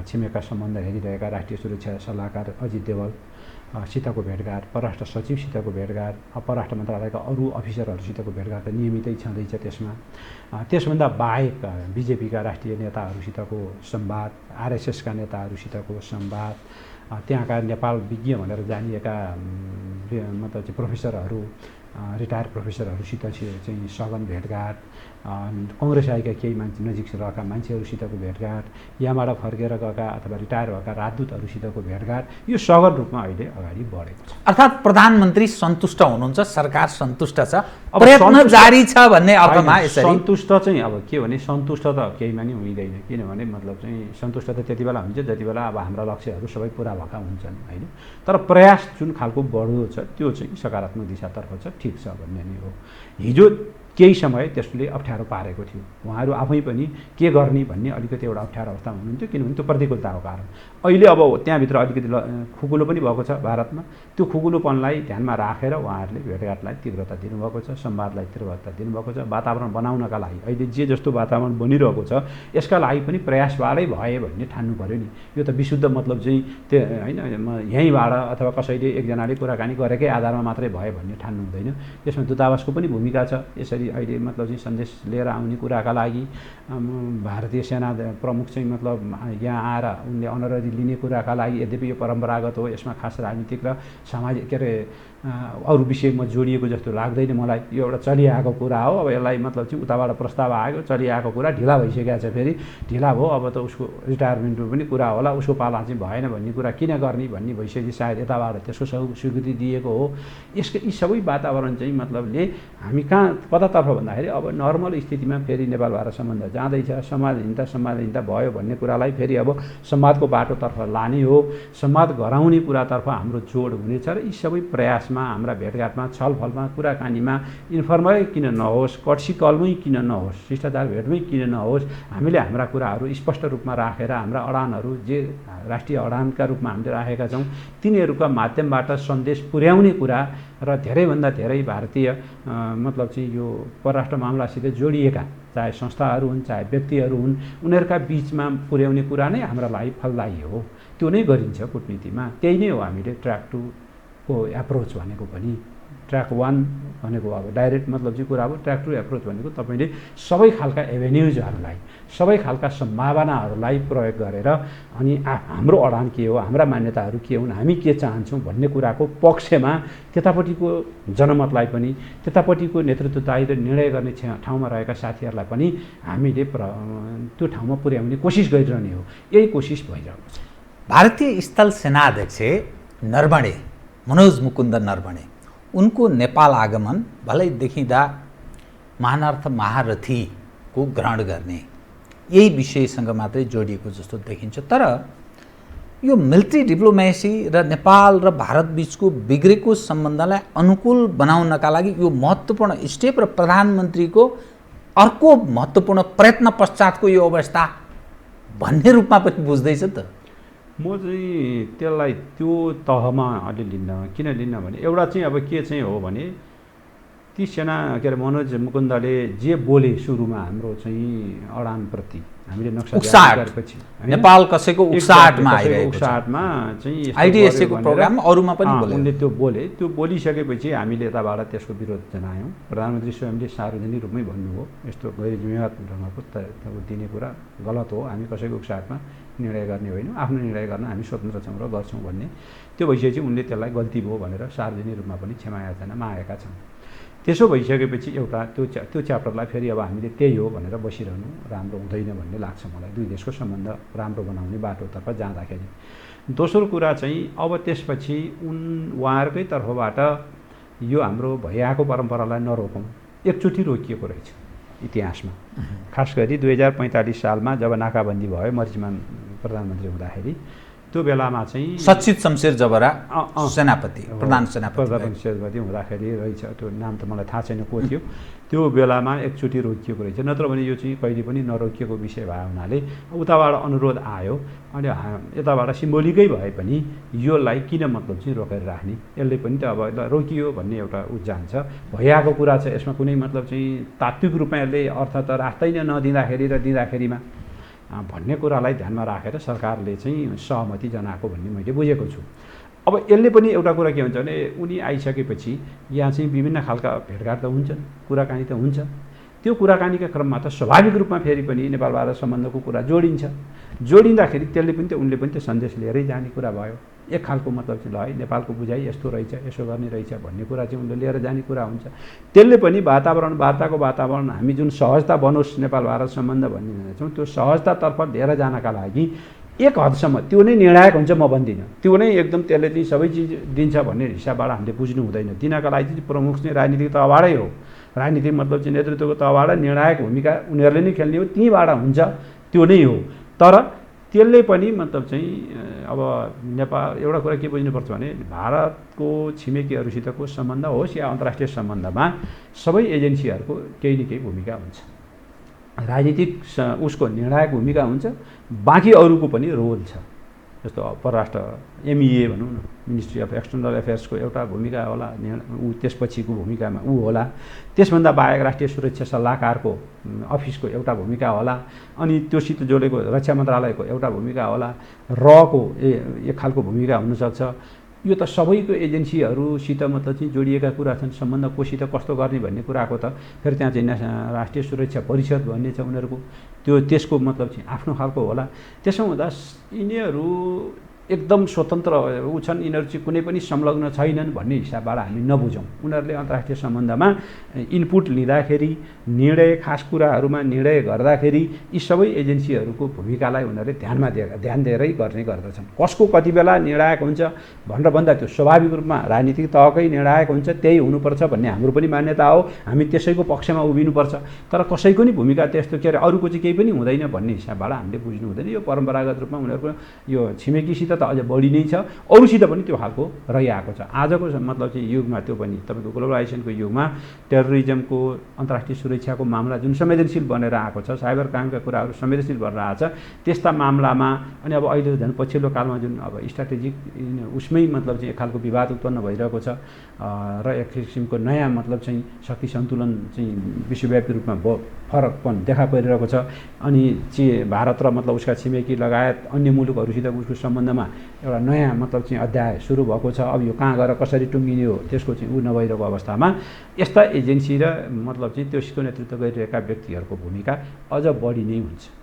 छिमेका सम्बन्ध हेरिरहेका राष्ट्रिय सुरक्षा सल्लाहकार अजित देवल सितको भेटघाट, परराष्ट्र सचिवसितको भेटघाट, परराष्ट्र मन्त्रालयका अरू अफिसरहरूसितको भेटघाट त नियमितै छँदैछ त्यसमा। त्यसभन्दा बाहेक बिजेपीका राष्ट्रिय नेताहरूसितको संवाद, आरएसएसका नेताहरूसितको संवाद, त्यहाँका नेपाल विज्ञ भनेर जानिएका मतलब चाहिँ प्रोफेसरहरू, रिटायर प्रोफेसरहरूसित चाहिँ सघन भेटघाट, कङ्ग्रेस आएका केही मान्छे नजिक रहेका मान्छेहरूसितको भेटघाट, यहाँबाट फर्केर गएका अथवा रिटायर भएका राजदूतहरूसितको भेटघाट, यो सघन रूपमा अहिले अगाडि बढेको छ। अर्थात् प्रधानमन्त्री सन्तुष्ट हुनुहुन्छ, सरकार सन्तुष्ट छ, प्रयत्न जारी छ भन्ने अर्थमा यसरी। सन्तुष्ट चाहिँ अब के भने सन्तुष्ट त केहीमा नि हुँदैन, किनभने मतलब चाहिँ सन्तुष्ट त त्यति बेला हुन्छ जति बेला अब हाम्रा लक्ष्यहरू सबै पुरा भएका हुन्छन् होइन। तर प्रयास जुन खालको बढ्दो छ त्यो चाहिँ सकारात्मक दिशातर्फ छ, ठिक छ भन्ने नै हो। हिजो केही समय त्यसले अप्ठ्यारो पारेको थियो। उहाँहरू आफै पनि के गर्ने भन्ने अलिकति एउटा अप्ठ्यारो अवस्थामा हुनुहुन्थ्यो, किनभने त्यो प्रतिकूलताको कारण। अहिले अब त्यहाँभित्र अलिकति खुकुलो पनि भएको छ भारतमा। त्यो खुकुलोपनलाई ध्यानमा राखेर उहाँहरूले भेटघाटलाई तीव्रता दिनुभएको छ, संवादलाई तीव्रता दिनुभएको छ। वातावरण बनाउनका लागि अहिले जे जस्तो वातावरण बनिरहेको छ यसका लागि पनि प्रयासवालै भए भन्ने ठान्नु पऱ्यो नि। यो त विशुद्ध मतलब चाहिँ त्यो होइन यहीँबाट अथवा कसैले एकजनाले कुराकानी गरेकै आधारमा मात्रै भयो भन्ने ठान्नु हुँदैन। यसमा दूतावासको पनि भूमिका छ। यसरी अहिले मतलब चाहिँ सन्देश लिएर आउने कुराका लागि भारतीय सेना प्रमुख चाहिँ मतलब यहाँ आएर उनले अनररी लिने कुराका लागि, यद्यपि यो परम्परागत हो, यसमा खास राजनीतिक र सामाजिक के अरे अरू विषयमा जोडिएको जस्तो लाग्दैन मलाई। यो एउटा चलिआएको कुरा हो। अब यसलाई मतलब चाहिँ उताबाट प्रस्ताव आएको, चलिआएको कुरा ढिला भइसकेको छ। फेरि ढिला भयो, अब त उसको रिटायरमेन्टको पनि कुरा होला, उसको पाला चाहिँ भएन भन्ने कुरा किन गर्ने भन्ने भइसकेपछि सायद यताबाट त्यसको स्वीकृति दिएको हो। यी सबै वातावरण चाहिँ मतलबले हामी कहाँ कतातर्फ भन्दाखेरि अब नर्मल स्थितिमा फेरि नेपाल भारत सम्बन्ध जाँदैछ, संवादहीनता भयो भन्ने कुरालाई फेरि अब संवादको बाटोतर्फ लाने हो, संवाद गराउने कुरातर्फ हाम्रो जोड हुनेछ र यी सबै प्रयासमा बहसमा, हाम्रा भेटघाटमा, छलफलमा, कुराकानीमा इन्फर्मलै किन नहोस्, कट्सी कलमै किन नहोस्, शिष्टाचार भेटमै किन नहोस्, हामीले हाम्रा कुराहरू स्पष्ट रूपमा राखेर हाम्रा अडानहरू जे राष्ट्रिय अडानका रूपमा हामीले राखेका छौँ तिनीहरूका माध्यमबाट सन्देश पुर्याउने कुरा र धेरैभन्दा धेरै भारतीय मतलब चाहिँ यो परराष्ट्र मामलासित जोडिएका चाहे संस्थाहरू हुन् चाहे व्यक्तिहरू हुन् उनीहरूका बिचमा पुर्याउने कुरा नै हाम्रा लागि फलदायी हो। त्यो नै गरिन्छ कुटनीतिमा। त्यही नै हो हामीले ट्र्याक 2 को एप्रोच भनेको पनि। ट्र्याक 1 भनेको अब डाइरेक्ट मतलब चाहिँ कुरा अब ट्र्याक 2 एप्रोच भनेको तपाईँले सबै खालका एभेन्युजहरूलाई, सबै खालका सम्भावनाहरूलाई प्रयोग गरेर अनि हाम्रो अडान के हो, हाम्रा मान्यताहरू के हुन्, हामी के चाहन्छौँ भन्ने कुराको पक्षमा त्यतापट्टिको जनमतलाई पनि, त्यतापट्टिको नेतृत्वदायी र निर्णय गर्ने ठाउँमा रहेका साथीहरूलाई पनि हामीले त्यो ठाउँमा पुर्याउने कोसिस गरिरहने हो। यही कोसिस भइरहेको छ। भारतीय स्थल सेनाध्यक्ष नरवणे, मनोज मुकुन्द नरवणे, उनको नेपाल आगमन भलै देखिँदा महानार्थ महारथीको ग्रहण गर्ने यही विषयसँग मात्रै जोडिएको जस्तो देखिन्छ। तर यो मिलिट्री डिप्लोमेसी र नेपाल र भारत बीचको बिग्रेको सम्बन्धलाई अनुकूल बनाउनका लागि यो महत्त्वपूर्ण स्टेप र प्रधानमन्त्रीको अर्को महत्त्वपूर्ण प्रयत्न पश्चातको यो अवस्था भन्ने रूपमा पनि बुझ्दैछ त। म चाहिँ त्यसलाई त्यो तहमा अलि लिन्न। किन लिन्न भने एउटा चाहिँ अब के चाहिँ हो भने ती सेना के अरे मनोज मुकुन्दले जे बोले सुरुमा हाम्रो चाहिँ अडानप्रति हामीले नक्सा गरेपछि नेपाल कसैको उक्साहटमा आइरहेको उक्साहटमा चाहिँ आइडिएससीको प्रोग्राम अरूमा पनि बोले। उनले त्यो बोले, त्यो बोलिसकेपछि हामीले यताबाट त्यसको विरोध जनायौँ। प्रधानमन्त्री स्वयंले सार्वजनिक रूपमै भन्नुभयो यस्तो गैर जिम्मेवार ढङ्गको दिने कुरा गलत हो, हामी कसैको उक्साहटमा निर्णय गर्ने होइन, आफ्नो निर्णय गर्न हामी स्वतन्त्र छौँ र गर्छौँ भन्ने त्यो भइसकेपछि उनले त्यसलाई गल्ती भयो भनेर सार्वजनिक रूपमा पनि क्षमा याचना मागेका छन्। त्यसो भइसकेपछि एउटा त्यो च्याप्टरलाई फेरि अब हामीले त्यही हो भनेर बसिरहनु राम्रो हुँदैन भन्ने लाग्छ मलाई, दुई देशको सम्बन्ध राम्रो बनाउने बाटोतर्फ जाँदाखेरि। दोस्रो कुरा चाहिँ अब त्यसपछि उहाँहरूकै तर्फबाट यो हाम्रो भइआएको परम्परालाई नरोकौँ, एकचोटि रोकिएको रहेछ इतिहासमा। खास गरी 2045 सालमा जब नाकाबन्दी भयो मरिचमान प्रधानमन्त्री हुँदाखेरि त्यो बेलामा चाहिँ सचित शमशेर जबरा सेनापति प्रधान सेनापति हुँदाखेरि रहेछ, त्यो नाम त मलाई थाहा छैन को थियो। त्यो बेलामा एकचोटि रोकिएको रहेछ, नत्र भने यो चाहिँ कहिले पनि नरोकिएको विषय भए हुनाले उताबाट अनुरोध आयो। अनि यताबाट सिम्बोलिकै भए पनि योलाई किन मतलब चाहिँ रोकेर राख्ने, यसले पनि त अब रोकियो भन्ने एउटा जान्छ। भइआएको कुरा छ, यसमा कुनै मतलब चाहिँ तात्विक रूपमा यसले अर्थ त राख्दैन नदिँदाखेरि र दिँदाखेरिमा भन्ने कुरालाई ध्यानमा राखेर सरकारले चाहिँ सहमति जनाएको भन्ने मैले बुझेको छु। अब यसले पनि एउटा कुरा के हुन्छ भने उनी आइसकेपछि यहाँ चाहिँ विभिन्न खालका भेटघाट त हुन्छन्, कुराकानी त हुन्छ। त्यो कुराकानीका क्रममा त स्वाभाविक रूपमा फेरि पनि नेपाल भारत सम्बन्धको कुरा जोडिन्छ। जोडिँदाखेरि त्यसले पनि त उनले पनि त सन्देश लिएरै जाने कुरा भयो। एक खालको मतलब चाहिँ ल है नेपालको बुझाइ यस्तो रहेछ, यसो गर्ने रहेछ भन्ने कुरा चाहिँ उनले लिएर जाने कुरा हुन्छ। त्यसले पनि वार्ताको वातावरण हामी जुन सहजता बनोस् नेपाल भारत सम्बन्ध भन्ने छौँ त्यो सहजतातर्फ लिएर जानका लागि एक हदसम्म त्यो नै निर्णायक हुन्छ म भन्दिनँ, त्यो नै एकदम त्यसले चाहिँ सबै चिज दिन्छ भन्ने हिसाबबाट हामीले बुझ्नु हुँदैन। तिनीहरूका लागि चाहिँ प्रमुख चाहिँ राजनीतिक तहबाटै हो, राजनीतिक मतलब चाहिँ नेतृत्वको तहबाट निर्णायक भूमिका उनीहरूले नै खेल्ने हो, त्यहीँबाट हुन्छ, त्यो नै हो। तर त्यसले पनि मतलब चाहिँ अब नेपाल एउटा कुरा के बुझ्नुपर्छ भने भारतको छिमेकीहरूसितको सम्बन्ध होस् या अन्तर्राष्ट्रिय सम्बन्धमा सबै एजेन्सीहरूको केही न केही भूमिका हुन्छ। राजनीतिक उसको निर्णायक भूमिका हुन्छ, बाँकी अरूको पनि रोल छ। जस्तो परराष्ट्र MEA भनौँ न, मिनिस्ट्री अफ एक्सटर्नल एफेयर्सको एउटा भूमिका होला, त्यसपछिको भूमिकामा होला। त्यसभन्दा बाहेक राष्ट्रिय सुरक्षा सल्लाहकारको अफिसको एउटा भूमिका होला, अनि त्योसित जोडेको रक्षा मन्त्रालयको एउटा भूमिका होला, रको एक खालको भूमिका हुनसक्छ। यो त सबैको एजेन्सीहरूसित मतलब चाहिँ जोडिएका कुरा छन्। सम्बन्ध कोसित कस्तो गर्ने भन्ने कुराको त फेरि त्यहाँ चाहिँ राष्ट्रिय सुरक्षा परिषद भन्ने छ उनीहरूको, त्यसको मतलब चाहिँ आफ्नो खालको होला। त्यसो हुँदा यिनीहरू एकदम स्वतन्त्र छन्, यिनीहरू चाहिँ कुनै पनि संलग्न छैनन् भन्ने हिसाबबाट हामी नबुझौँ। उनीहरूले अन्तर्राष्ट्रिय सम्बन्धमा इनपुट लिँदाखेरि, निर्णय खास कुराहरूमा निर्णय गर्दाखेरि यी सबै एजेन्सीहरूको भूमिकालाई उनीहरूले ध्यान दिएरै गर्ने गर्दछन्। कसको कति बेला निर्णायक हुन्छ भनेर भन्दा त्यो स्वाभाविक रूपमा राजनीतिक तहकै निर्णायक हुन्छ, त्यही हुनुपर्छ भन्ने हाम्रो पनि मान्यता हो। हामी त्यसैको पक्षमा उभिनुपर्छ। तर कसैको नि भूमिका त्यस्तो के अरे अरूको चाहिँ केही पनि हुँदैन भन्ने हिसाबबाट हामीले बुझ्नु हुँदैन। यो परम्परागत रूपमा उनीहरूको यो छिमेकीसित त अझ बढी नै छ, अरूसित पनि त्यो खालको रहिआएको छ। आजको मतलब चाहिँ युगमा त्यो पनि तपाईँको ग्लोबलाइजेसनको युगमा टेरोरिजमको अन्तर्राष्ट्रिय सुरक्षाको मामला जुन संवेदनशील बनेर आएको छ, साइबर क्राइमका कुराहरू संवेदनशील बनेर आएको छ, त्यस्ता मामलामा अनि अब अहिले झन् पछिल्लो कालमा जुन अब स्ट्राटेजिक उसमै मतलब चाहिँ एक खालको विवाद उत्पन्न भइरहेको छ र एक किसिमको नयाँ मतलब चाहिँ शक्ति सन्तुलन चाहिँ विश्वव्यापी रूपमा फरक पनि देखा परिरहेको छ। अनि भारत र मतलब उसका छिमेकी लगायत अन्य मुलुकहरूसित उसको सम्बन्धमा एउटा नयाँ मतलब चाहिँ अध्याय सुरु भएको छ। अब यो कहाँ गएर कसरी टुङ्गिने हो त्यसको चाहिँ ऊ नभइरहेको अवस्थामा यस्ता एजेन्सी र मतलब चाहिँ त्यसको नेतृत्व गरिरहेका व्यक्तिहरूको भूमिका अझ बढी नै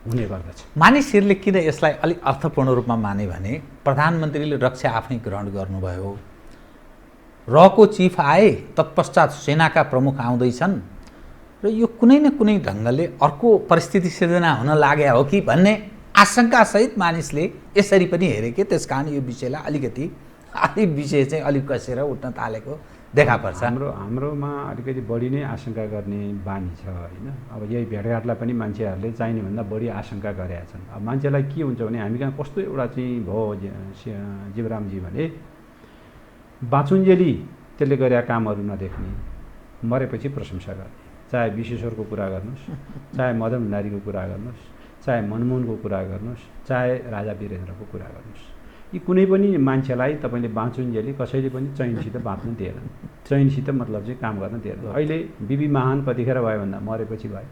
हुने गर्दछ। मानिसहरूले किन यसलाई अलिक अर्थपूर्ण रूपमा माने भने प्रधानमन्त्रीले रक्षा आफै ग्रहण गर्नुभयो, रको चिफ आए, तत्पश्चात सेनाका प्रमुख आउँदैछन् र यो कुनै न कुनै ढङ्गले अर्को परिस्थिति सिर्जना हुन लाग्यो हो कि भन्ने आशंकासहित मानिसले यसरी पनि हेरे कि त्यस कारण यो विषयलाई अलिक विषय चाहिँ अलिक कसेर उठ्न थालेको देखा पर्छ। हाम्रोमा अलिकति बढी नै आशंका गर्ने बानी छ होइन। अब यही भेटघाटलाई पनि मान्छेहरूले चाहिने भन्दा बढी आशंका गरेका छन्। अब मान्छेलाई के हुन्छ भने हामी कहाँ कस्तो एउटा चाहिँ भयो जीवरामजी भने बाँचुन्जेली त्यसले गरेका कामहरू नदेख्ने, मरेपछि प्रशंसा गर्ने, चाहे विश्वेश्वरको कुरा गर्नुहोस्, चाहे मदन भण्डारीको कुरा गर्नुहोस्, चाहे मनमोहनको कुरा गर्नुहोस्, चाहे राजा वीरेन्द्रको कुरा गर्नुहोस्, यी कुनै पनि मान्छेलाई तपाईँले बाँचुन्जेली कसैले पनि चैनसित बाँच्नु दिएन, चैनसित मतलब चाहिँ काम गर्न दिएन। अहिले बिबी महान कतिखेर भयो भन्दा मरेपछि भयो।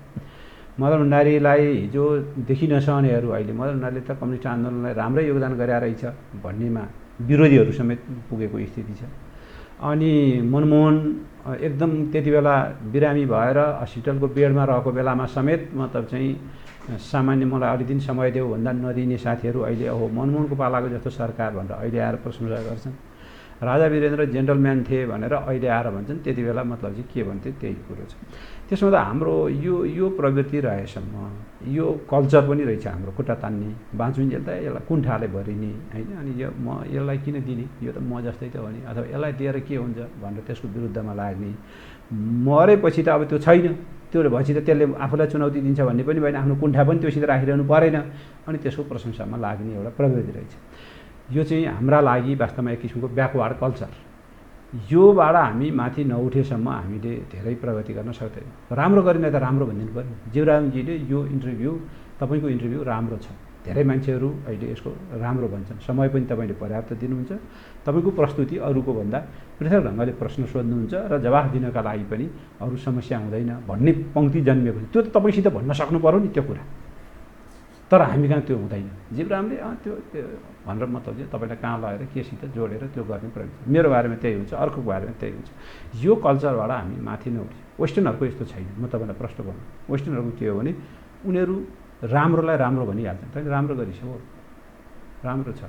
मदन भण्डारीलाई हिजो देखि नसहनेहरू अहिले मदन भण्डारीले त कम्युनिस्ट आन्दोलनलाई राम्रै योगदान गरे रहेछ भन्नेमा विरोधीहरू समेत पुगेको स्थिति छ। अनि मनमोहन एकदम त्यति बेला बिरामी भएर हस्पिटलको बेडमा रहेको बेलामा समेत मतलब चाहिँ सामान्य मलाई अलि दिन समय देऊ भन्दा नदिने साथीहरू अहिले ओहो मनमोहनको पालाको जस्तो सरकार भनेर अहिले आएर प्रशंसा गर्छन्। राजा वीरेन्द्र जेन्टलम्यान थिए भनेर अहिले आएर भन्छन्, त्यति बेला मतलब चाहिँ के भन्थे त्यही कुरो छ। त्यसमा त हाम्रो यो प्रवृत्ति रहेसम्म यो कल्चर पनि रहेछ हाम्रो खुट्टा तान्ने, बाँचुन्जेल त यसलाई कुण्ठाले भरिने होइन। अनि यो म यसलाई किन दिने, यो त म जस्तै त हो नि, अथवा यसलाई दिएर के हुन्छ भनेर त्यसको विरुद्धमा लाग्ने। मरेपछि त अब त्यो छैन, त्यो भएपछि त त्यसले आफूलाई चुनौती दिन्छ भन्ने पनि भएन, आफ्नो कुण्ठा पनि त्योसित राखिरहनु परेन। अनि त्यसको प्रशंसामा लाग्ने एउटा प्रवृत्ति रहेछ। यो चाहिँ हाम्रा लागि वास्तवमा एक किसिमको ब्याकवार्ड कल्चर। योबाट हामी माथि नउठेसम्म हामीले धेरै प्रगति गर्न सक्दैनौँ। राम्रो गरिने त राम्रो भनिदिनु पर्यो। जीवरामजीले यो इन्टरभ्यू तपाईँको इन्टरभ्यू राम्रो छ, धेरै मान्छेहरू अहिले यसको राम्रो भन्छन्, समय पनि तपाईँले पर्याप्त दिनुहुन्छ, तपाईँको प्रस्तुति अरूको भन्दा पृथक ढङ्गले प्रश्न सोध्नुहुन्छ र जवाफ दिनका लागि पनि अरू समस्या हुँदैन भन्ने पङ्क्ति जन्मिएको छ। त्यो त तपाईँसित भन्न सक्नु पऱ्यो नि त्यो कुरा, तर हामी कहाँ त्यो हुँदैन। जीवरामले त्यो भनेर मतलब चाहिँ तपाईँलाई कहाँ लगेर केसित जोडेर त्यो गर्ने प्रयोग छ। मेरो बारेमा त्यही हुन्छ, अर्को बारेमा त्यही हुन्छ। यो कल्चरबाट हामी माथि नउठ्छ। वेस्टर्नहरूको यस्तो छैन। म तपाईँलाई प्रश्न गर्नु, वेस्टर्नहरूको के हो भने उनीहरू राम्रोलाई राम्रो भनिहाल्छन्। तैँले राम्रो गरिस् हो, राम्रो छ,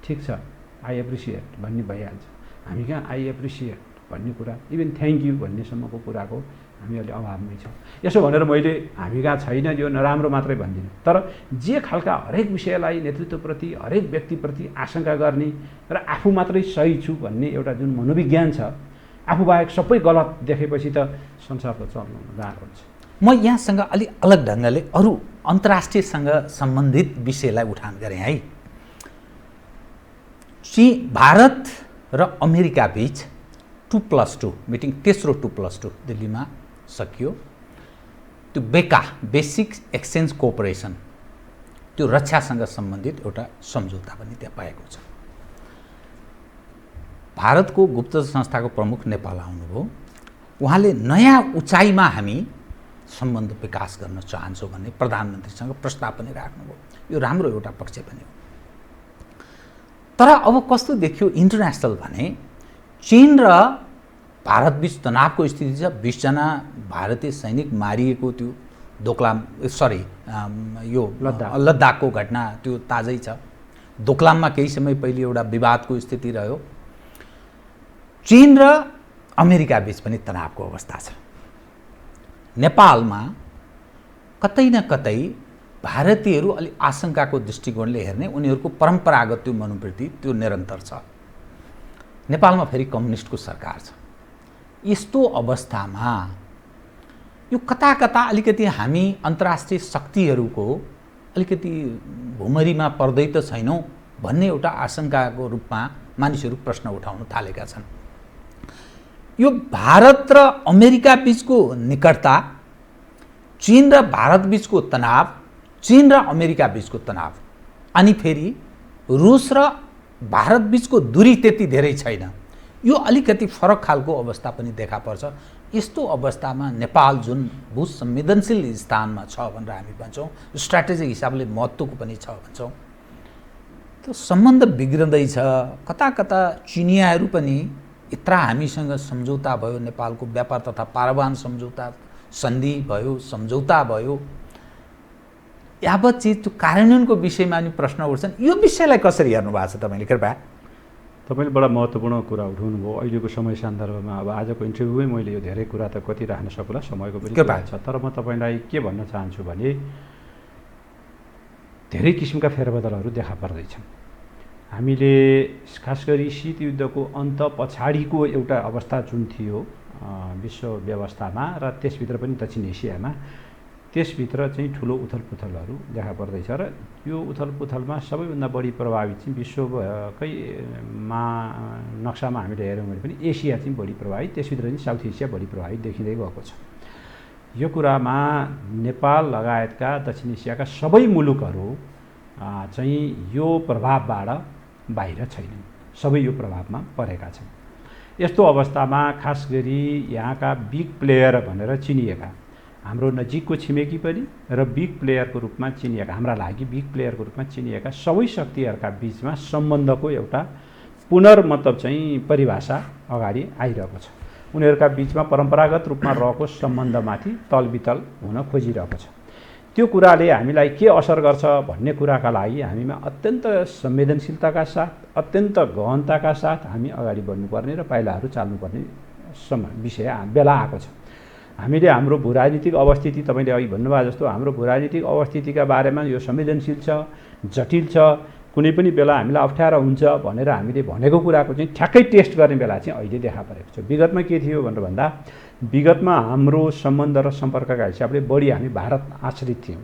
ठिक छ, आई एप्रिसिएट भन्ने भइहाल्छ। हामी कहाँ आई एप्रिसिएट भन्ने कुरा, इभन थ्याङ्क यू भन्नेसम्मको कुराको हामी अहिले अभावमै छौँ। यसो भनेर मैले हामी कहाँ छैन यो नराम्रो मात्रै भन्दिनँ, तर जे खालका हरेक विषयलाई नेतृत्वप्रति हरेक व्यक्तिप्रति आशंका गर्ने र आफू मात्रै सही छु भन्ने एउटा जुन मनोविज्ञान छ, आफूबाहेक सबै गलत देखेपछि त संसार त चल्नु गाह्रो हुन्छ। म यहाँसँग अलिक अलग ढङ्गले अरू अन्तर्राष्ट्रियसँग सम्बन्धित विषयलाई उठान गरेँ है। भारत र अमेरिका बीच 2+2 मिटिङ, तेस्रो 2+2 दिल्लीमा सकियो। त्यो बेका बेसिक एक्सचेन्ज कोअपरेसन, त्यो रक्षासँग सम्बन्धित एउटा सम्झौता पनि त्यहाँ पाएको छ। भारतको गुप्तचर संस्थाको प्रमुख नेपाल आउनुभयो। उहाँले नयाँ उचाइमा हामी सम्बन्ध विकास गर्न चाहन्छौँ भन्ने प्रधानमन्त्रीसँग प्रस्ताव पनि राख्नुभयो। यो राम्रो एउटा पक्ष पनि हो। तर अब कस्तो देखियो इन्टरनेसनल भने चीन र भारत बीच तनावको स्थिति छ। 20 जना भारतीय सैनिक मारिएको त्यो यो लद्दाखको घटना त्यो ताजै छ। दोकलाममा केही समय पहिले एउटा विवादको स्थिति रह्यो। चीन र अमेरिका बीच पनि तनावको अवस्था छ। नेपालमा कतै न कतै भारतीयहरू अलि आशंकाको दृष्टिकोणले हेर्ने, उनीहरूको परम्परागत त्यो मनोवृत्ति त्यो निरन्तर छ। नेपालमा फेरि कम्युनिस्टको सरकार छ। यस्तो अवस्थामा यो कता कता अलिकति हामी अन्तर्राष्ट्रिय शक्तिहरूको अलिकति भुमरीमा पर्दै त छैनौँ भन्ने एउटा आशंकाको रूपमा मानिसहरू प्रश्न उठाउन थालेका छन्। यो भारत र अमेरिका बीचको निकटता, चीन र भारत बीचको तनाव, चीन र अमेरिका बीचको तनाव, अनि फेरि रुस र भारत बीचको दूरी त्यति धेरै छैन, यो अलिकति फरक खालको अवस्था पनि देखा पर्छ। यस्तो अवस्थामा नेपाल जुन भूसंवेदनशील स्थानमा छ भनेर हामी भन्छौँ, स्ट्राटेजिक हिसाबले महत्त्वको पनि छ भन्छौँ, त्यो सम्बन्ध बिग्रँदैछ। कता कता चिनियाहरू पनि यत्रा हामीसँग सम्झौता भयो, नेपालको व्यापार तथा पारवान सम्झौता सन्धि भयो, सम्झौता भयो, यावत चिज त्यो कार्यान्वयनको विषयमा पनि प्रश्न उठ्छन्। यो विषयलाई कसरी हेर्नु भएको छ तपाईँले? कृपया तपाईँले बडा महत्त्वपूर्ण कुरा उठाउनु भयो। अहिलेको समय सन्दर्भमा अब आजको इन्टरभ्यूमै मैले यो धेरै कुरा त कति राख्न सकला, समयको पनि कुरा छ, तर म तपाईँलाई के भन्न चाहन्छु भने धेरै किसिमका फेरबदलहरू देखा पर्दैछन्। हामीले खास गरी शीत युद्धको अन्त पछाडिको एउटा अवस्था जुन थियो विश्व व्यवस्थामा र त्यसभित्र पनि दक्षिण एसियामा, त्यसभित्र चाहिँ ठुलो उथलपुथलहरू देखा पर्दैछ र यो उथलपुथलमा सबैभन्दा बढी प्रभावित चाहिँ विश्वकै नक्सामा हामीले हेऱ्यौँ भने पनि एसिया चाहिँ बढी प्रभावित, त्यसभित्र चाहिँ साउथ एसिया बढी प्रभावित देखिँदै गएको छ। यो कुरामा नेपाल लगायतका दक्षिण एसियाका सबै मुलुकहरू चाहिँ यो प्रभावबाट बाहिर छैनन्, सबै यो प्रभावमा परेका छन्। यस्तो अवस्थामा खास गरी यहाँका बिग प्लेयर भनेर चिनिएका, हाम्रो नजिकको छिमेकी पनि र बिग प्लेयरको रूपमा चिनिएका, हाम्रा लागि बिग प्लेयरको रूपमा चिनिएका सबै शक्तिहरूका बिचमा सम्बन्धको एउटा पुनर्मतलब चाहिँ परिभाषा अगाडि आइरहेको छ। उनीहरूका बिचमा परम्परागत रूपमा रहेको सम्बन्धमाथि तलबितल हुन खोजिरहेको छ। त्यो कुराले हामीलाई के असर गर्छ भन्ने कुराका लागि हामीमा अत्यन्त संवेदनशीलताका साथ, अत्यन्त गहनताका साथ हामी अगाडि बढ्नुपर्ने र पाइलाहरू चाल्नुपर्ने विषय बेला आएको छ। हामीले हाम्रो भूराजनीतिक अवस्थिति, तपाईँले अघि भन्नुभयो जस्तो हाम्रो भूराजनीतिक अवस्थितिका बारेमा यो संवेदनशील छ, जटिल छ, कुनै पनि बेला हामीलाई अप्ठ्यारो हुन्छ भनेर हामीले भनेको कुराको चाहिँ ठ्याक्कै टेस्ट गर्ने बेला चाहिँ अहिले देखा परेको छ। विगतमा के थियो भनेर भन्दा, विगतमा हाम्रो सम्बन्ध र सम्पर्कका हिसाबले बढी हामी भारत आश्रित थियौँ।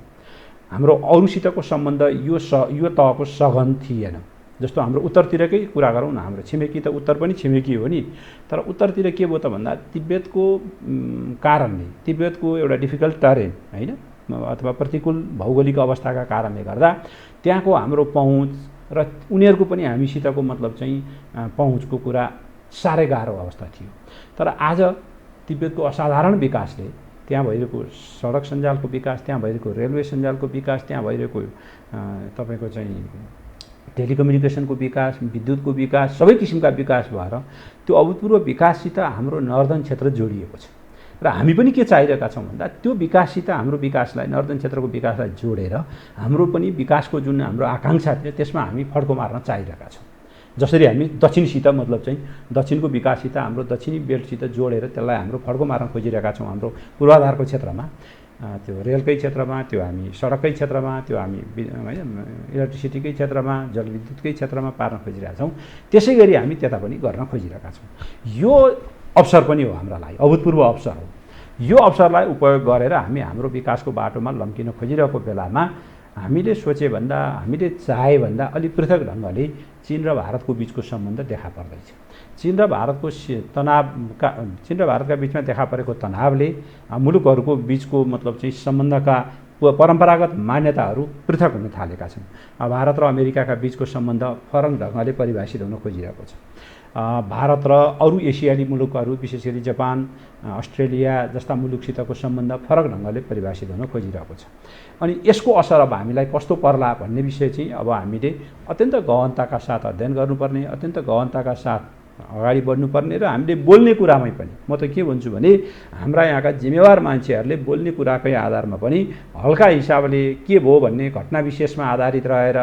हाम्रो अरूसितको सम्बन्ध यो तहको सघन थिएन। जस्तो हाम्रो उत्तरतिरकै कुरा गरौँ न, हाम्रो छिमेकी त उत्तर पनि छिमेकी हो नि, तर उत्तरतिर के भयो त भन्दा तिब्बतको कारणले, तिब्बतको एउटा डिफिकल्ट टरेन होइन, अथवा प्रतिकूल भौगोलिक अवस्थाका कारणले गर्दा त्यहाँको हाम्रो पहुँच र उनीहरूको पनि हामीसितको मतलब चाहिँ पहुँचको कुरा साह्रै गाह्रो अवस्था थियो। तर आज तिब्बतको असाधारण विकासले, त्यहाँ भइरहेको सडक सञ्जालको विकास, त्यहाँ भइरहेको रेलवे सञ्जालको विकास, त्यहाँ भइरहेको तपाईँको चाहिँ टेलिकम्युनिकेसनको विकास, विद्युतको विकास, सबै किसिमका विकास भएर त्यो अभूतपूर्व विकाससित हाम्रो नर्दन क्षेत्र जोडिएको छ। र हामी पनि के चाहिरहेका छौँ भन्दा त्यो विकाससित हाम्रो विकासलाई, नर्दन क्षेत्रको विकासलाई जोडेर हाम्रो पनि विकासको जुन हाम्रो आकाङ्क्षा थियो त्यसमा हामी फड्को मार्न चाहिरहेका छौँ। जसरी हामी दक्षिणसित मतलब चाहिँ दक्षिणको विकाससित हाम्रो दक्षिणी बेल्टसित जोडेर त्यसलाई हाम्रो फड्को मार्न खोजिरहेका छौँ। हाम्रो पूर्वाधारको क्षेत्रमा, त्यो रेलकै क्षेत्रमा, त्यो हामी सडककै क्षेत्रमा, त्यो हामी इलेक्ट्रिसिटीकै क्षेत्रमा, जलविद्युतकै क्षेत्रमा पार्न खोजिरहेका छौँ। त्यसै गरी हामी त्यता पनि गर्न खोजिरहेका छौँ। यो अवसर पनि हो हाम्रा लागि, अभूतपूर्व अवसर हो। यो अवसरलाई उपयोग गरेर हामी हाम्रो विकासको बाटोमा लम्किन खोजिरहेको बेलामा हामीले सोचे भन्दा, हामीले चाहे भन्दा अलिक पृथक ढङ्गले चीन र भारतको बिचको सम्बन्ध देखा पर्दैछ। चीन र भारतका बिचमा देखा परेको तनावले मुलुकहरूको बिचको मतलब चाहिँ सम्बन्धका परम्परागत मान्यताहरू पृथक हुन थालेका छन्। भारत र अमेरिकाका बिचको सम्बन्ध फरक ढङ्गले परिभाषित हुन खोजिरहेको छ। भारत र अरू एसियाली मुलुकहरू, विशेष गरी जापान, अस्ट्रेलिया जस्ता मुलुकसितको सम्बन्ध फरक ढङ्गले परिभाषित हुन खोजिरहेको छ। अनि यसको असर अब हामीलाई कस्तो पर्ला भन्ने विषय चाहिँ अब हामीले अत्यन्त गहनताका साथ अध्ययन गर्नुपर्ने, अत्यन्त गहनताका साथ अगाडि बढ्नुपर्ने र हामीले बोल्ने कुरामै पनि, म त के भन्छु भने हाम्रा यहाँका जिम्मेवार मान्छेहरूले बोल्ने कुराकै आधारमा पनि हल्का हिसाबले के भयो भन्ने घटना विशेषमा आधारित रहेर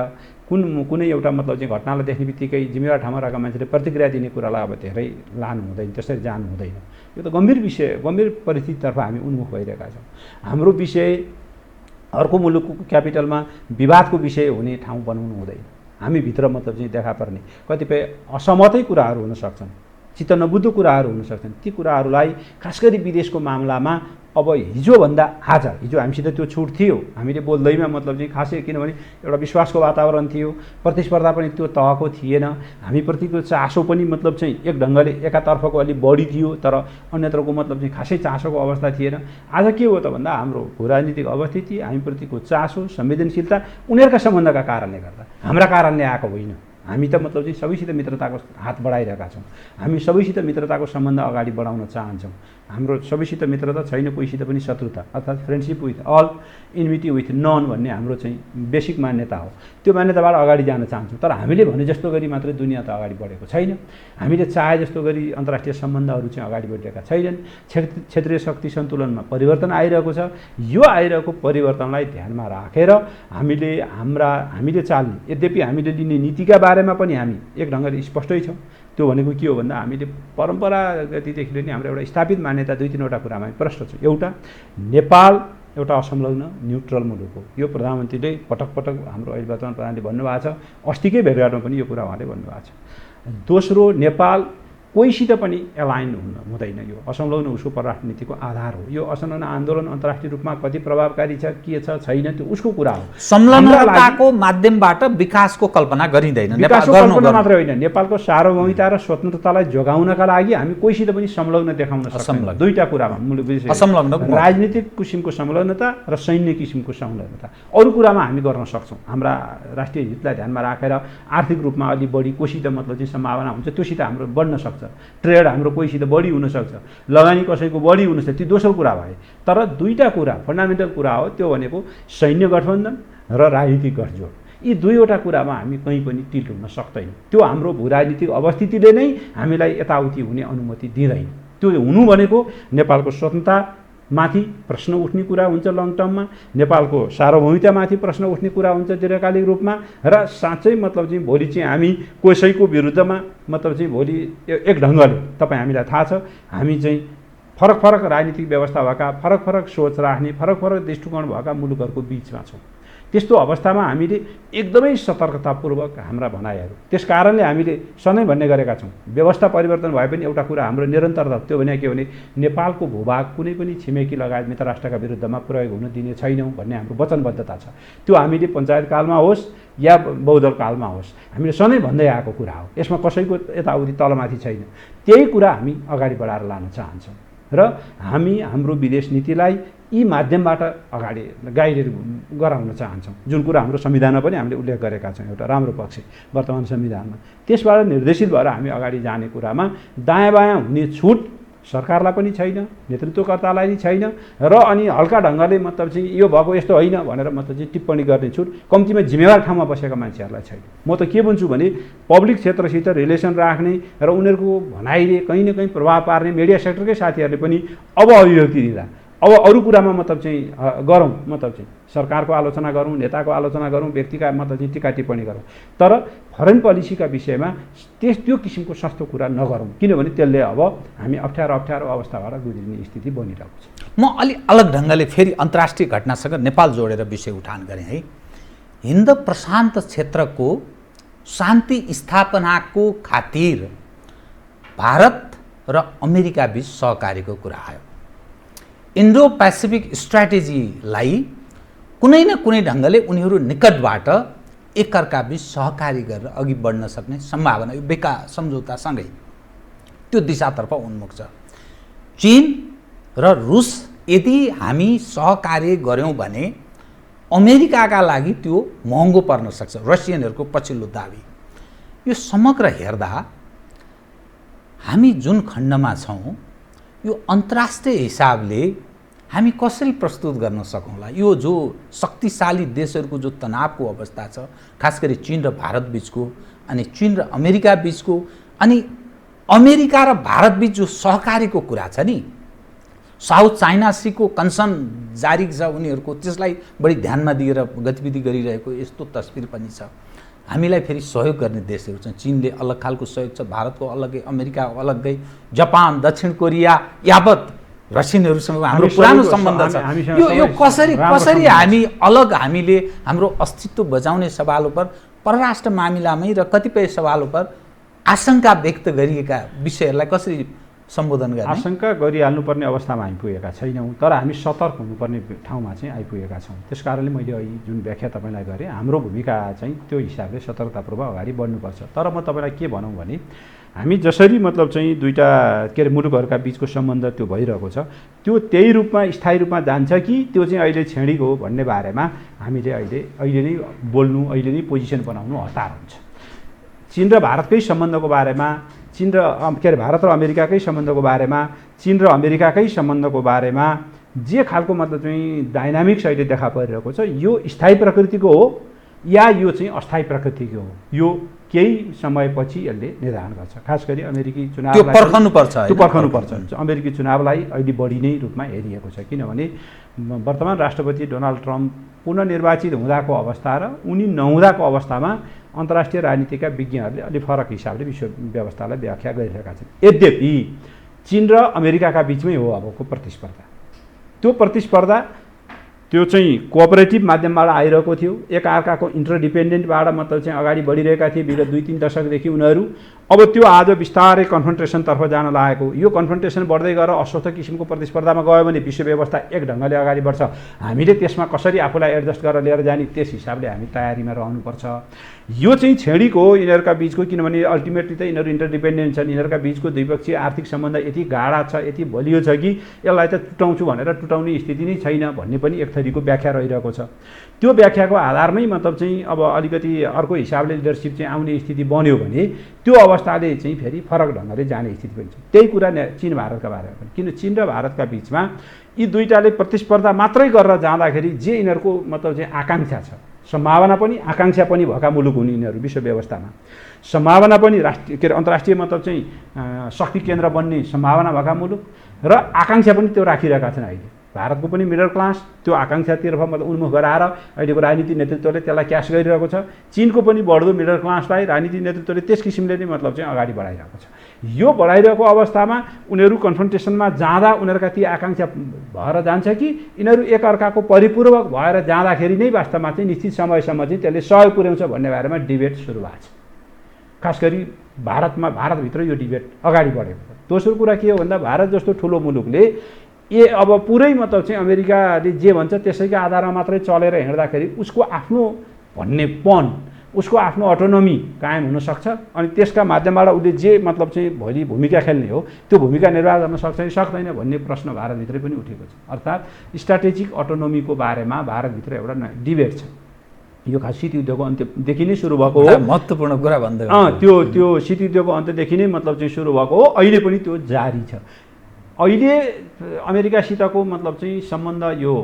कुनै एउटा मतलब चाहिँ घटनालाई देख्ने बित्तिकै जिम्मेवार ठाउँमा रहेका मान्छेले प्रतिक्रिया दिने कुरालाई अब धेरै लानु हुँदैन, त्यसरी जानु हुँदैन। यो त गम्भीर विषय, गम्भीर परिस्थितितर्फ हामी उन्मुख भइरहेका छौँ। हाम्रो विषय अर्को मुलुकको क्यापिटलमा विवादको विषय हुने ठाउँ बनाउनु हुँदैन। हामीभित्र मतलब चाहिँ देखा पर्ने कतिपय असहमतै कुराहरू हुन सक्छन्, चित्त नबुझ्दो कुराहरू हुन सक्छन्। ती कुराहरूलाई खास गरी विदेशको मामलामा अब हिजोभन्दा आज हिजो हामीसित त्यो छुट थियो, हामीले बोल्दैमा मतलब चाहिँ खासै किनभने एउटा विश्वासको वातावरण थियो, प्रतिस्पर्धा पनि त्यो तहको थिएन, हामीप्रतिको चासो पनि मतलब चाहिँ एक ढङ्गले एकातर्फको अलिक बढी थियो तर अन्यत्रको मतलब चाहिँ खासै चासोको अवस्था थिएन। आज के हो त भन्दा हाम्रो राजनीतिक अवस्थिति, हामीप्रतिको चासो, संवेदनशीलता उनीहरूका सम्बन्धका कारणले गर्दा, हाम्रा कारणले आएको होइन। हामी त मतलब चाहिँ सबैसित मित्रताको हात बढाइरहेका छौँ, हामी सबैसित मित्रताको सम्बन्ध अगाडि बढाउन चाहन्छौँ। हाम्रो सबैसित मित्रता छैन, कोहीसित पनि शत्रुता, अर्थात् friendship with all enmity with none भन्ने हाम्रो चाहिँ बेसिक मान्यता हो। त्यो मान्यताबाट अगाडि जान चाहन्छौँ, तर हामीले भने जस्तो गरी मात्रै दुनियाँ त अगाडि बढेको छैन, हामीले चाहे जस्तो गरी अन्तर्राष्ट्रिय सम्बन्धहरू चाहिँ अगाडि बढिरहेका छैनन्। क्षेत्रीय शक्ति सन्तुलनमा परिवर्तन आइरहेको छ। यो आइरहेको परिवर्तनलाई ध्यानमा राखेर हामीले चाल्ने, यद्यपि हामीले लिने नीतिका बारेमा पनि हामी एक ढङ्गले स्पष्टै छौँ। त्यो भनेको के हो भन्दा हामीले परम्परागतिदेखि नै हाम्रो एउटा स्थापित मान्यता 2-3वटा कुरामा हामी प्रष्ट छौँ। एउटा, नेपाल एउटा असंलग्न न्युट्रल मुलुक हो। यो प्रधानमन्त्रीले पटक पटक हाम्रो अहिले वर्तमान प्रधानले भन्नुभएको छ, अस्तिकै भेटघाटमा पनि यो कुरा उहाँले भन्नुभएको छ। दोस्रो, नेपाल कोहीसित पनि एलाइन हुँदैन, यो असंलग्न उसको परराष्ट्र नीतिको आधार हो। यो असंलग्न आन्दोलन अन्तर्राष्ट्रिय रूपमा कति प्रभावकारी छ, के छ, छैन, त्यो उसको कुरा हो। संलग्नताको माध्यमबाट विकासको कल्पना गरिँदैन। विकासको कल्पना मात्रै होइन, नेपालको सार्वभौमिकता र स्वतन्त्रतालाई जोगाउनका लागि हामी कोहीसित पनि संलग्न देखाउन सक्छौँ। दुईटा कुरामा असंलग्न, राजनीतिक किसिमको संलग्नता र सैन्य किसिमको संलग्नता। अरू कुरामा हामी गर्न सक्छौँ, हाम्रा राष्ट्रिय हितलाई ध्यानमा राखेर आर्थिक रूपमा अलि बढी कोहीसित मतलब चाहिँ सम्भावना हुन्छ, त्योसित हाम्रो बढ्न सक्छ। ट्रेड हाम्रो कोहीसित बढी हुनसक्छ, लगानी कसैको बढी हुनसक्छ, त्यो दोस्रो कुरा भए। तर दुईटा कुरा फन्डामेन्टल कुरा हो, त्यो भनेको सैन्य गठबन्धन र राजनीतिक गठजोड। यी दुईवटा कुरामा हामी कहीँ पनि टिल हुन सक्दैनौँ। त्यो हाम्रो भूराजनीतिक अवस्थितिले नै हामीलाई यताउति हुने अनुमति दिँदैन। त्यो हुनु भनेको नेपालको स्वतन्त्रता माथि प्रश्न उठ्ने कुरा हुन्छ, लङ टर्ममा नेपालको सार्वभौमिकतामाथि प्रश्न उठ्ने कुरा हुन्छ दीर्घकालिक रूपमा। र साँच्चै मतलब चाहिँ भोलि चाहिँ हामी कसैको विरुद्धमा मतलब चाहिँ भोलि एक ढङ्गले तपाईँ हामीलाई थाहा छ, हामी चाहिँ फरक फरक राजनीतिक व्यवस्था भएका, फरक फरक सोच राख्ने, फरक फरक दृष्टिकोण भएका मुलुकहरूको बिचमा छौँ। त्यस्तो अवस्थामा हामीले एकदमै सतर्कतापूर्वक हाम्रा भनाइहरू, त्यस कारणले हामीले सधैँ भन्ने गरेका छौँ, व्यवस्था परिवर्तन भए पनि एउटा कुरा हाम्रो निरन्तरता, त्यो भने के भने नेपालको भूभाग कुनै पनि छिमेकी लगायत मित्र राष्ट्रका विरुद्धमा प्रयोग हुन दिने छैनौँ भन्ने हाम्रो वचनबद्धता छ। त्यो हामीले पञ्चायत कालमा होस् या बहुदल कालमा होस् हामीले सधैँ भन्दै आएको कुरा हो। यसमा कसैको यताउति तलमाथि छैन। त्यही कुरा हामी अगाडि बढाएर लान चाहन्छौँ र हामी हाम्रो विदेश नीतिलाई यी माध्यमबाट अगाडि गाइडेड गराउन चाहन्छौँ, जुन कुरा हाम्रो संविधानमा पनि हामीले उल्लेख गरेका छौँ। एउटा राम्रो पक्ष वर्तमान संविधानमा त्यसबाट निर्देशित भएर हामी अगाडि जाने कुरामा दायाँ बायाँ हुने छुट सरकारलाई पनि छैन, नेतृत्वकर्तालाई पनि छैन, र अनि हल्का ढङ्गले मतलब चाहिँ यो भएको यस्तो होइन भनेर मतलब चाहिँ टिप्पणी गर्ने छुट कम्तीमा जिम्मेवार ठाउँमा बसेका मान्छेहरूलाई छैन। म त के भन्छु भने पब्लिक क्षेत्रसित रिलेसन राख्ने र उनीहरूको भनाइले कहीँ न कहीँ प्रभाव पार्ने मिडिया सेक्टरकै साथीहरूले पनि अब अभिव्यक्ति दिँदा अब अरू कुरामा मतलब चाहिँ गरौँ, मतलब चाहिँ सरकारको आलोचना गरौँ, नेताको आलोचना गरौँ, व्यक्तिका मतलब चाहिँ टिका टिप्पणी गरौँ, तर फरेन पोलिसीका विषयमा त्यो किसिमको सस्तो कुरा नगरौँ, किनभने त्यसले अब हामी अप्ठ्यारो अवस्थाबाट गुज्रिने स्थिति बनिरहेको छ। म अलि अलग ढङ्गले फेरि अन्तर्राष्ट्रिय घटनासँग नेपाल जोडेर विषय उठान गरेँ है। हिन्द प्रशान्त क्षेत्रको शान्ति स्थापनाको खातिर भारत र अमेरिका बीच सहकार्यको कुरा आयो। इन्डो पेसिफिक स्ट्राटेजीलाई कुनै न कुनै ढङ्गले उनीहरू निकटबाट एकअर्का बीच सहकारी गरेर अघि बढ्न सक्ने सम्भावना यो बेका सम्झौतासँगै त्यो दिशातर्फ उन्मुख छ। चीन र रुस यदि हामी सहकार्य गऱ्यौँ भने अमेरिकाका लागि त्यो महँगो पर्न सक्छ, रसियनहरूको पछिल्लो दाबी। यो समग्र हेर्दा हामी जुन खण्डमा छौँ यो अन्तर्राष्ट्रिय हिसाबले हामी कसरी प्रस्तुत गर्न सकौँला? यो जो शक्तिशाली देशहरूको जो तनावको अवस्था छ, खास गरी चीन र भारत बिचको, अनि चीन र अमेरिका बिचको, अनि अमेरिका र भारत बिच जो सहकार्यको कुरा छ नि, साउथ चाइना सीको कन्सर्न जारी छ उनीहरूको, त्यसलाई बढी ध्यानमा दिएर गतिविधि गरिरहेको यस्तो तस्बिर पनि छ। हामीलाई फेरि सहयोग गर्ने देशहरू छन्, चीनले अलग खालको सहयोग छ, भारतको अलग्गै, अमेरिका अलग्गै, जापान, दक्षिण कोरिया, यावत रसियनहरूसँग हाम्रो पुरानो सम्बन्ध छ। यो कसरी हामी अलग, हामीले हाम्रो अस्तित्व बचाउने सवालों पर, परराष्ट्र मामिलामै र कतिपय सवालों पर आशंका व्यक्त गरिएका विषयहरूलाई कसरी सम्बोधन गर्ने आशंका गरिहाल्नुपर्ने अवस्थामा हामी पुगेका छैनौँ, तर हामी सतर्क हुनुपर्ने ठाउँमा चाहिँ आइपुगेका छौँ। त्यस कारणले मैले अहिले जुन व्याख्या तपाईँलाई गरेँ, हाम्रो भूमिका चाहिँ त्यो हिसाबले सतर्कतापूर्वक अगाडि बढ्नुपर्छ। तर म तपाईँलाई के भनौँ भने हामी जसरी मतलब चाहिँ दुईवटा के अरे मुलुकहरूका बिचको सम्बन्ध त्यो भइरहेको छ, त्यो त्यही रूपमा स्थायी रूपमा जान्छ कि त्यो चाहिँ अहिले छेडिको हो भन्ने बारेमा हामीले अहिले नै बोल्नु, अहिले नै पोजिसन बनाउनु हतार हुन्छ। चीन र भारतकै सम्बन्धको बारेमा, चीन र के अरे भारत र अमेरिकाकै सम्बन्धको बारेमा, चीन र अमेरिकाकै सम्बन्धको बारेमा जे खालको मतलब चाहिँ डाइनामिक्स अहिले देखा परिरहेको छ, यो स्थायी प्रकृतिको हो या यो चाहिँ अस्थायी प्रकृतिको हो, यो केही समयपछि यसले निर्धारण गर्छ। खास गरी अमेरिकी चुनावलाई त्यो पर्खनुपर्छ। अमेरिकी चुनावलाई अहिले बढी नै रूपमा हेरिएको छ, किनभने वर्तमान राष्ट्रपति डोनाल्ड ट्रम्प पुनर्निर्वाचित हुँदाको अवस्था र उनी नहुँदाको अवस्थामा अन्तर्राष्ट्रिय राजनीतिका विज्ञहरूले अलि फरक हिसाबले विश्व व्यवस्थालाई व्याख्या गरिरहेका छन्। यद्यपि चीन र अमेरिकाका बिचमै हो अबको प्रतिस्पर्धा। त्यो प्रतिस्पर्धा त्यो चाहिँ कोअपरेटिभ माध्यमबाट आइरहेको थियो, एकअर्काको इन्टरडिपेन्डेन्टबाट मतलब चाहिँ अगाडि बढिरहेका थिए विगत 2-3 दशकदेखि उनीहरू। अब त्यो आज बिस्तारै कन्फ्रन्टेसनतर्फ जान लागेको। यो कन्फ्रन्टेसन बढ्दै गएर अस्वस्थ किसिमको प्रतिस्पर्धामा गयो भने विश्व व्यवस्था एक ढङ्गले अगाडि बढ्छ। हामीले त्यसमा कसरी आफूलाई एडजस्ट गरेर लिएर जाने, त्यस हिसाबले हामी तयारीमा रहनुपर्छ। यो चाहिँ छेडिको हो यिनीहरूका बिचको, किनभने अल्टिमेटली त यिनीहरू इन्टरडिपेन्डेन्ट छन्। यिनीहरूका बिचको द्विपक्षीय आर्थिक सम्बन्ध यति गाढा छ, यति बलियो छ कि यसलाई त टुटाउँछु भनेर टुटाउने स्थिति नै छैन भन्ने पनि एक थरीको व्याख्या रहिरहेको छ। त्यो व्याख्याको आधारमै मतलब चाहिँ अब अलिकति अर्को हिसाबले लिडरसिप चाहिँ आउने स्थिति बन्यो भने त्यो अवस्थाले चाहिँ फेरि फरक ढङ्गले जाने स्थिति पनि छ। त्यही कुरा चीन भारतका बारेमा पनि, किन चीन र भारतका बिचमा यी दुईटाले प्रतिस्पर्धा मात्रै गरेर जाँदाखेरि जे यिनीहरूको मतलब चाहिँ आकाङ्क्षा छ, सम्भावना पनि आकाङ्क्षा पनि भएका मुलुक हुन् यिनीहरू विश्व व्यवस्थामा, सम्भावना पनि राष्ट्रिय के अरे अन्तर्राष्ट्रिय मतलब चाहिँ शक्ति केन्द्र बन्ने सम्भावना भएका मुलुक र आकाङ्क्षा पनि त्यो राखिरहेका छन्। अहिले भारतको पनि मिडल क्लास त्यो आकाङ्क्षातर्फ मतलब उन्मुख गराएर अहिलेको राजनीतिक नेतृत्वले त्यसलाई क्यास गरिरहेको छ। चीनको पनि बढ्दो मिडल क्लासलाई राजनीतिक नेतृत्वले त्यस किसिमले नै मतलब चाहिँ अगाडि बढाइरहेको छ। यो बढाइरहेको अवस्थामा उनीहरू कन्फ्रन्टेसनमा जाँदा उनीहरूका ती आकाङ्क्षा भएर जान्छ कि यिनीहरू एकअर्काको परिपूर्वक भएर जाँदाखेरि नै वास्तवमा चाहिँ निश्चित समयसम्म चाहिँ त्यसले सहयोग पुर्याउँछ भन्ने बारेमा डिबेट सुरु भएको छ। खास गरी भारतभित्र यो डिबेट अगाडि बढेको छ। दोस्रो कुरा के हो भन्दा भारत जस्तो ठुलो मुलुकले अब पुरै मतलब चाहिँ अमेरिकाले जे भन्छ त्यसैको आधारमा मात्रै चलेर हिँड्दाखेरि उसको आफ्नो भन्नेपन, उसको आफ्नो अटोनोमी कायम हुनसक्छ। अनि त्यसका माध्यमबाट उसले जे मतलब चाहिँ भोलि भूमिका खेल्ने हो त्यो भूमिका निर्वाह गर्न सक्छ कि सक्दैन भन्ने प्रश्न भारतभित्रै पनि उठेको छ। अर्थात् स्ट्राटेजिक अटोनोमीको बारेमा भारतभित्र एउटा डिबेट छ। यो खास शीत युद्धको अन्त्यदेखि नै सुरु भएको हो, महत्त्वपूर्ण कुरा भन्दै त्यो शीत युद्धको अन्त्यदेखि नै मतलब चाहिँ सुरु भएको हो, अहिले पनि त्यो जारी छ। अहिले अमेरिकासितको मतलब चाहिँ सम्बन्ध यो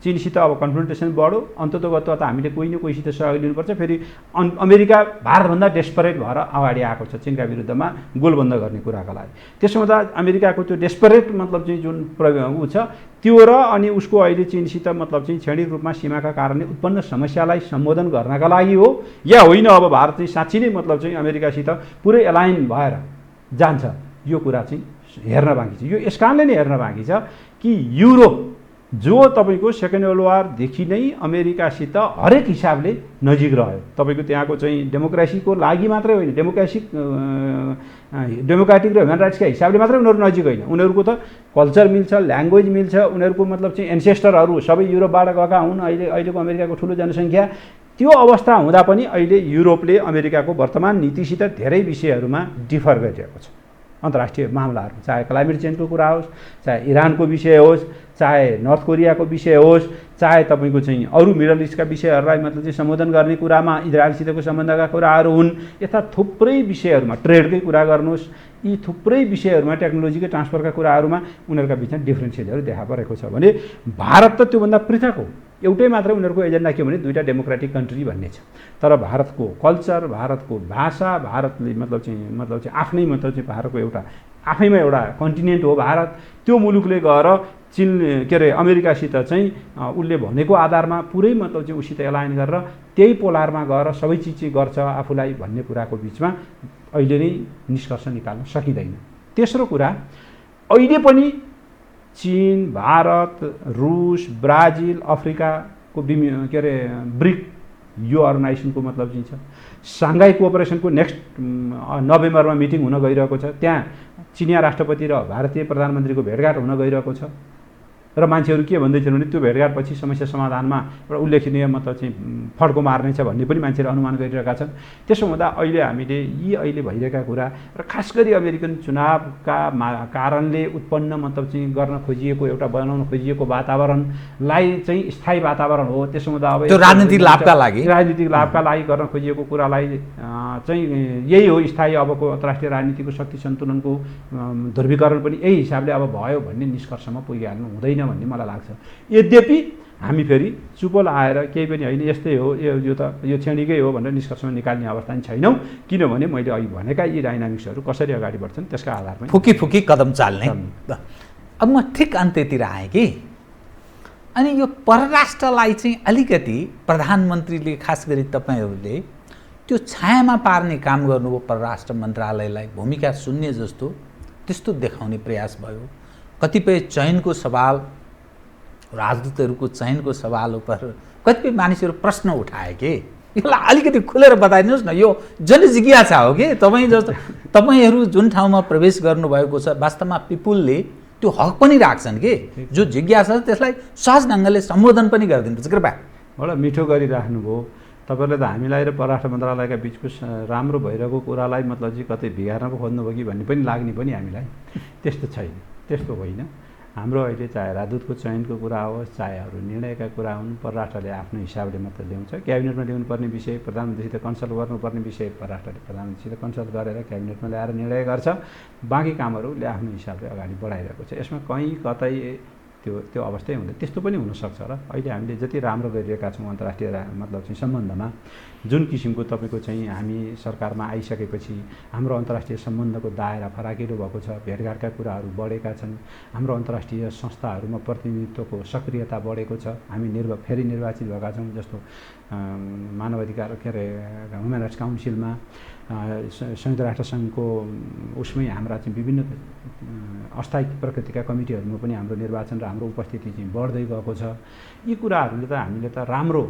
चीनसित अब कन्फ्रन्टेसन बढ्यो, अन्ततोगत्वा त हामीले कोही न कोहीसित सहयोग लिनुपर्छ। फेरि अमेरिका भारतभन्दा डेस्परेट भएर अगाडि आएको छ चीनका विरुद्धमा गोलबन्द गर्ने कुराका लागि। त्यसो हुँदा अमेरिकाको त्यो डेस्परेट मतलब चाहिँ जुन ऊ छ त्यो र अनि उसको अहिले चीनसित मतलब चाहिँ क्षणिक रूपमा सीमाका कारणले उत्पन्न समस्यालाई सम्बोधन गर्नका लागि हो या होइन अब भारत चाहिँ साँच्चै नै मतलब चाहिँ अमेरिकासित पुरै एलाइन भएर जान्छ, यो कुरा चाहिँ हेर्न बाँकी छ। यो यस कारणले नै हेर्न बाँकी छ कि युरोप जो तपाईँको सेकेन्ड वर्ल्ड वारदेखि नै अमेरिकासित हरेक हिसाबले नजिक रह्यो। तपाईँको त्यहाँको चाहिँ डेमोक्रेसीको लागि मात्रै होइन, डेमोक्रेटिक र ह्युमन राइट्सका हिसाबले मात्रै उनीहरू नजिक होइन, उनीहरूको त कल्चर मिल्छ, ल्याङ्ग्वेज मिल्छ, उनीहरूको मतलब चाहिँ एन्सेस्टरहरू सबै युरोपबाट गएका हुन्। अहिलेको अमेरिकाको ठुलो जनसङ्ख्या। त्यो अवस्था हुँदा पनि अहिले युरोपले अमेरिकाको वर्तमान नीतिसित धेरै विषयहरूमा डिफर गरिरहेको छ। अन्तर्राष्ट्रिय मामलाहरू, चाहे क्लाइमेट चेन्जको कुरा होस्, चाहे इरानको विषय होस्, चाहे नर्थ कोरियाको विषय होस्, चाहे तपाईँको चाहिँ अरू मिडल इस्टका विषयहरूलाई मतलब चाहिँ सम्बोधन गर्ने कुरामा इजरायलसितको सम्बन्धका कुराहरू हुन्। यस्ता थुप्रै विषयहरूमा, ट्रेडकै कुरा गर्नुहोस्, यी थुप्रै विषयहरूमा, टेक्नोलोजीकै ट्रान्सफरका कुराहरूमा उनीहरूका बिचमा डिफ्रेन्सिएटहरू देखा परेको छ भने भारत त त्योभन्दा पृथक हो। एउटै मात्रै उनीहरूको एजेन्डा के भने दुईवटा डेमोक्रेटिक कन्ट्री भन्ने छ। तर भारतको कल्चर, भारतको भाषा, भारतले मतलब चाहिँ आफ्नै मतलब चाहिँ भारतको एउटा आफैमा एउटा कन्टिनेन्ट हो भारत। त्यो मुलुकले गएर चीन के अरे अमेरिकासित चाहिँ उसले भनेको आधारमा पुरै मतलब चाहिँ उसित एलाइन गरेर त्यही पोलारमा गएर सबै चिज चाहिँ गर्छ आफूलाई भन्ने कुराको बिचमा अहिले नै निष्कर्ष निकाल्न सकिँदैन। तेस्रो कुरा, अहिले पनि चीन, भारत, रुस, ब्राजिल, अफ्रिकाको के अरे ब्रिक यो अर्गनाइजेसनको मतलब चाहिँ छ। साङ्घाई कोअपरेसनको नेक्स्ट नोभेम्बरमा मिटिङ हुन गइरहेको छ, त्यहाँ चिनिया राष्ट्रपति र भारतीय प्रधानमन्त्रीको भेटघाट हुन गइरहेको छ र मान्छेहरू के भन्दैछन् भने त्यो भेटघाटपछि समस्या समाधानमा एउटा उल्लेखनीय मतलब चाहिँ फड्को मार्नेछ भन्ने पनि मान्छेहरू अनुमान गरिरहेका छन्। त्यसो हुँदा अहिले हामीले यी अहिले भइरहेका कुरा र खास गरी अमेरिकन चुनावका कारणले उत्पन्न मतलब चाहिँ गर्न खोजिएको एउटा बनाउन खोजिएको वातावरणलाई चाहिँ स्थायी वातावरण हो। त्यसो हुँदा अब त्यो राजनीतिक लाभका लागि गर्न खोजिएको कुरालाई चाहिँ यही हो स्थायी अबको अन्तर्राष्ट्रिय राजनीतिको शक्ति सन्तुलनको ध्रुवीकरण पनि यही हिसाबले अब भयो भन्ने निष्कर्षमा पुगिहाल्नु हुँदैन भन्ने मलाई लाग्छ। यद्यपि हामी फेरि चुप लाएर केही पनि होइन यस्तै हो यो क्षणिकै हो भनेर निष्कर्षमा निकाल्ने अवस्था पनि छैनौँ, किनभने मैले अघि भनेका यी डाइनामिक्सहरू कसरी अगाडि बढ्छन् त्यसका आधारमा फुकी फुकी कदम चाल्ने। अब म ठिक अन्त्यतिर आएँ कि अनि यो परराष्ट्रलाई चाहिँ अलिकति प्रधानमन्त्रीले खास गरी तपाईँहरूले त्यो छायामा पार्ने काम गर्नुभयो, परराष्ट्र मन्त्रालयलाई भूमिका शून्य जस्तो त्यस्तो देखाउने प्रयास भयो। कतिपय चयनको सवाल, राजदूतहरूको चयनको सवाल उप कतिपय मानिसहरू प्रश्न उठाए कि यसलाई अलिकति खुलेर बताइदिनुहोस् न। यो जनजिज्ञासा हो कि तपाईँहरू जुन ठाउँमा प्रवेश गर्नुभएको छ वास्तवमा पिपुलले त्यो हक पनि राख्छन् कि जो जिज्ञासा छ त्यसलाई सहज ढङ्गले सम्बोधन पनि गरिदिनुपर्छ। कृपया बडा मिठो गरिराख्नुभयो तपाईँले त हामीलाई र परराष्ट्र मन्त्रालयका बिचको राम्रो भइरहेको कुरालाई मतलब चाहिँ कतै बिगार्न पो खोज्नुभयो कि भन्ने पनि लाग्ने पनि हामीलाई त्यस्तो छैन, त्यस्तो होइन। हाम्रो अहिले चाहे राजदूतको चयनको कुरा होस् चाहे अरू निर्णयका कुरा हुन्, परराष्ट्रले आफ्नो हिसाबले मात्र ल्याउँछ। क्याबिनेटमा ल्याउनुपर्ने विषय प्रधानमन्त्रीसित कन्सल्ट गर्नुपर्ने विषय परराष्ट्रले प्रधानमन्त्रीसित कन्सल्ट गरेर क्याबिनेटमा ल्याएर निर्णय गर्छ। बाँकी कामहरूले आफ्नो हिसाबले अगाडि बढाइरहेको छ। यसमा कहीँ कतै त्यो अवस्थै हुँदैन, त्यस्तो पनि हुनसक्छ र अहिले हामीले जति राम्रो गरिरहेका छौँ अन्तर्राष्ट्रिय मतलब चाहिँ सम्बन्धमा जुन किसिमको तपाईँको चाहिँ हामी सरकारमा आइसकेपछि हाम्रो अन्तर्राष्ट्रिय सम्बन्धको दायरा फराकिलो भएको छ, भेटघाटका कुराहरू बढेका छन्, हाम्रो अन्तर्राष्ट्रिय संस्थाहरूमा प्रतिनिधित्वको सक्रियता बढेको छ, हामी फेरि निर्वाचित भएका छौँ। जस्तो मानवाधिकार ह्युमन राइट्स काउन्सिलमा संयुक्त राष्ट्रसङ्घको उसमै हाम्रा चाहिँ विभिन्न अस्थायी प्रकृतिका कमिटीहरूमा पनि हाम्रो निर्वाचन र हाम्रो उपस्थिति चाहिँ बढ्दै गएको छ। यी कुराहरूले त हामीले त राम्रो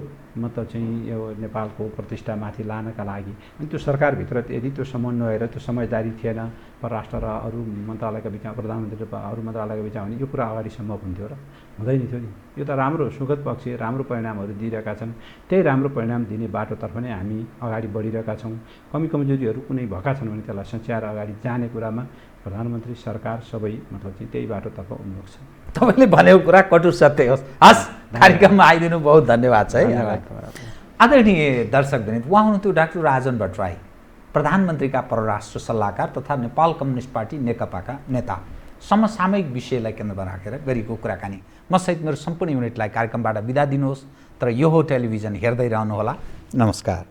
मतलब चाहिँ यो नेपालको प्रतिष्ठामाथि लानका लागि अनि त्यो सरकारभित्र यदि त्यो समन्वय र त्यो समझदारी थिएन परराष्ट्र र अरू मन्त्रालयका बिचमा, प्रधानमन्त्री र अरू मन्त्रालयका बिचमा भने यो कुरा अगाडि सम्भव हुन्थ्यो र हुँदैन थियो नि। यो त राम्रो सुखद पक्ष राम्रो परिणामहरू दिइरहेका छन्। त्यही राम्रो परिणाम दिने बाटोतर्फ नै हामी अगाडि बढिरहेका छौँ। कमी कमजोरीहरू कुनै भएका छन् भने त्यसलाई सच्याएर अगाडि जाने कुरामा प्रधानमन्त्री सरकार सबै मतलब चाहिँ त्यही बाटोतर्फ उन्मुख छ। तपाईँले भनेको कुरा कटु सत्य होस्। हस्, कार्यक्रममा आइदिनु बहुत धन्यवाद छ है। आदरणीय दर्शकवृन्द, उहाँ हुनुहुन्थ्यो डाक्टर राजन भट्टराई, प्रधानमन्त्रीका परराष्ट्र सल्लाहकार तथा नेपाल कम्युनिस्ट पार्टी नेकपाका नेता। समसामयिक विषयलाई केन्द्रमा राखेर गरेको कुराकानी। म सहित मेरो सम्पूर्ण युनिटलाई कार्यक्रमबाट बिदा दिनुहोस्, तर यो हो टेलिभिजन हेर्दै रहनुहोला। नमस्कार।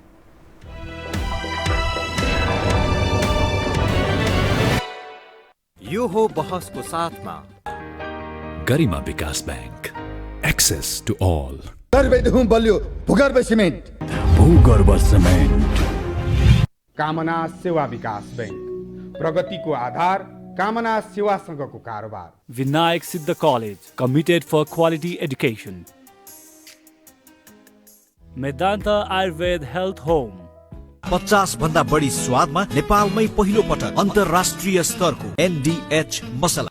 यो हो बहसको साथमा गरिमा विकास बैंक, एक्सेस टु ऑल। गर्वेदहुँ बलियो भूगर्भ सिमेन्ट। भूगर्भ सिमेन्ट। कामना सेवा विकास बैंक, प्रगतिको आधार कामना सेवासँगको कारोबार। Vinayak Siddha College, committed for quality education. Medanta Ayurved Health Home. 50 भन्दा बढी स्वादमा नेपालमै पहिलो पटक अन्तर्राष्ट्रिय स्तरको NDH मसला।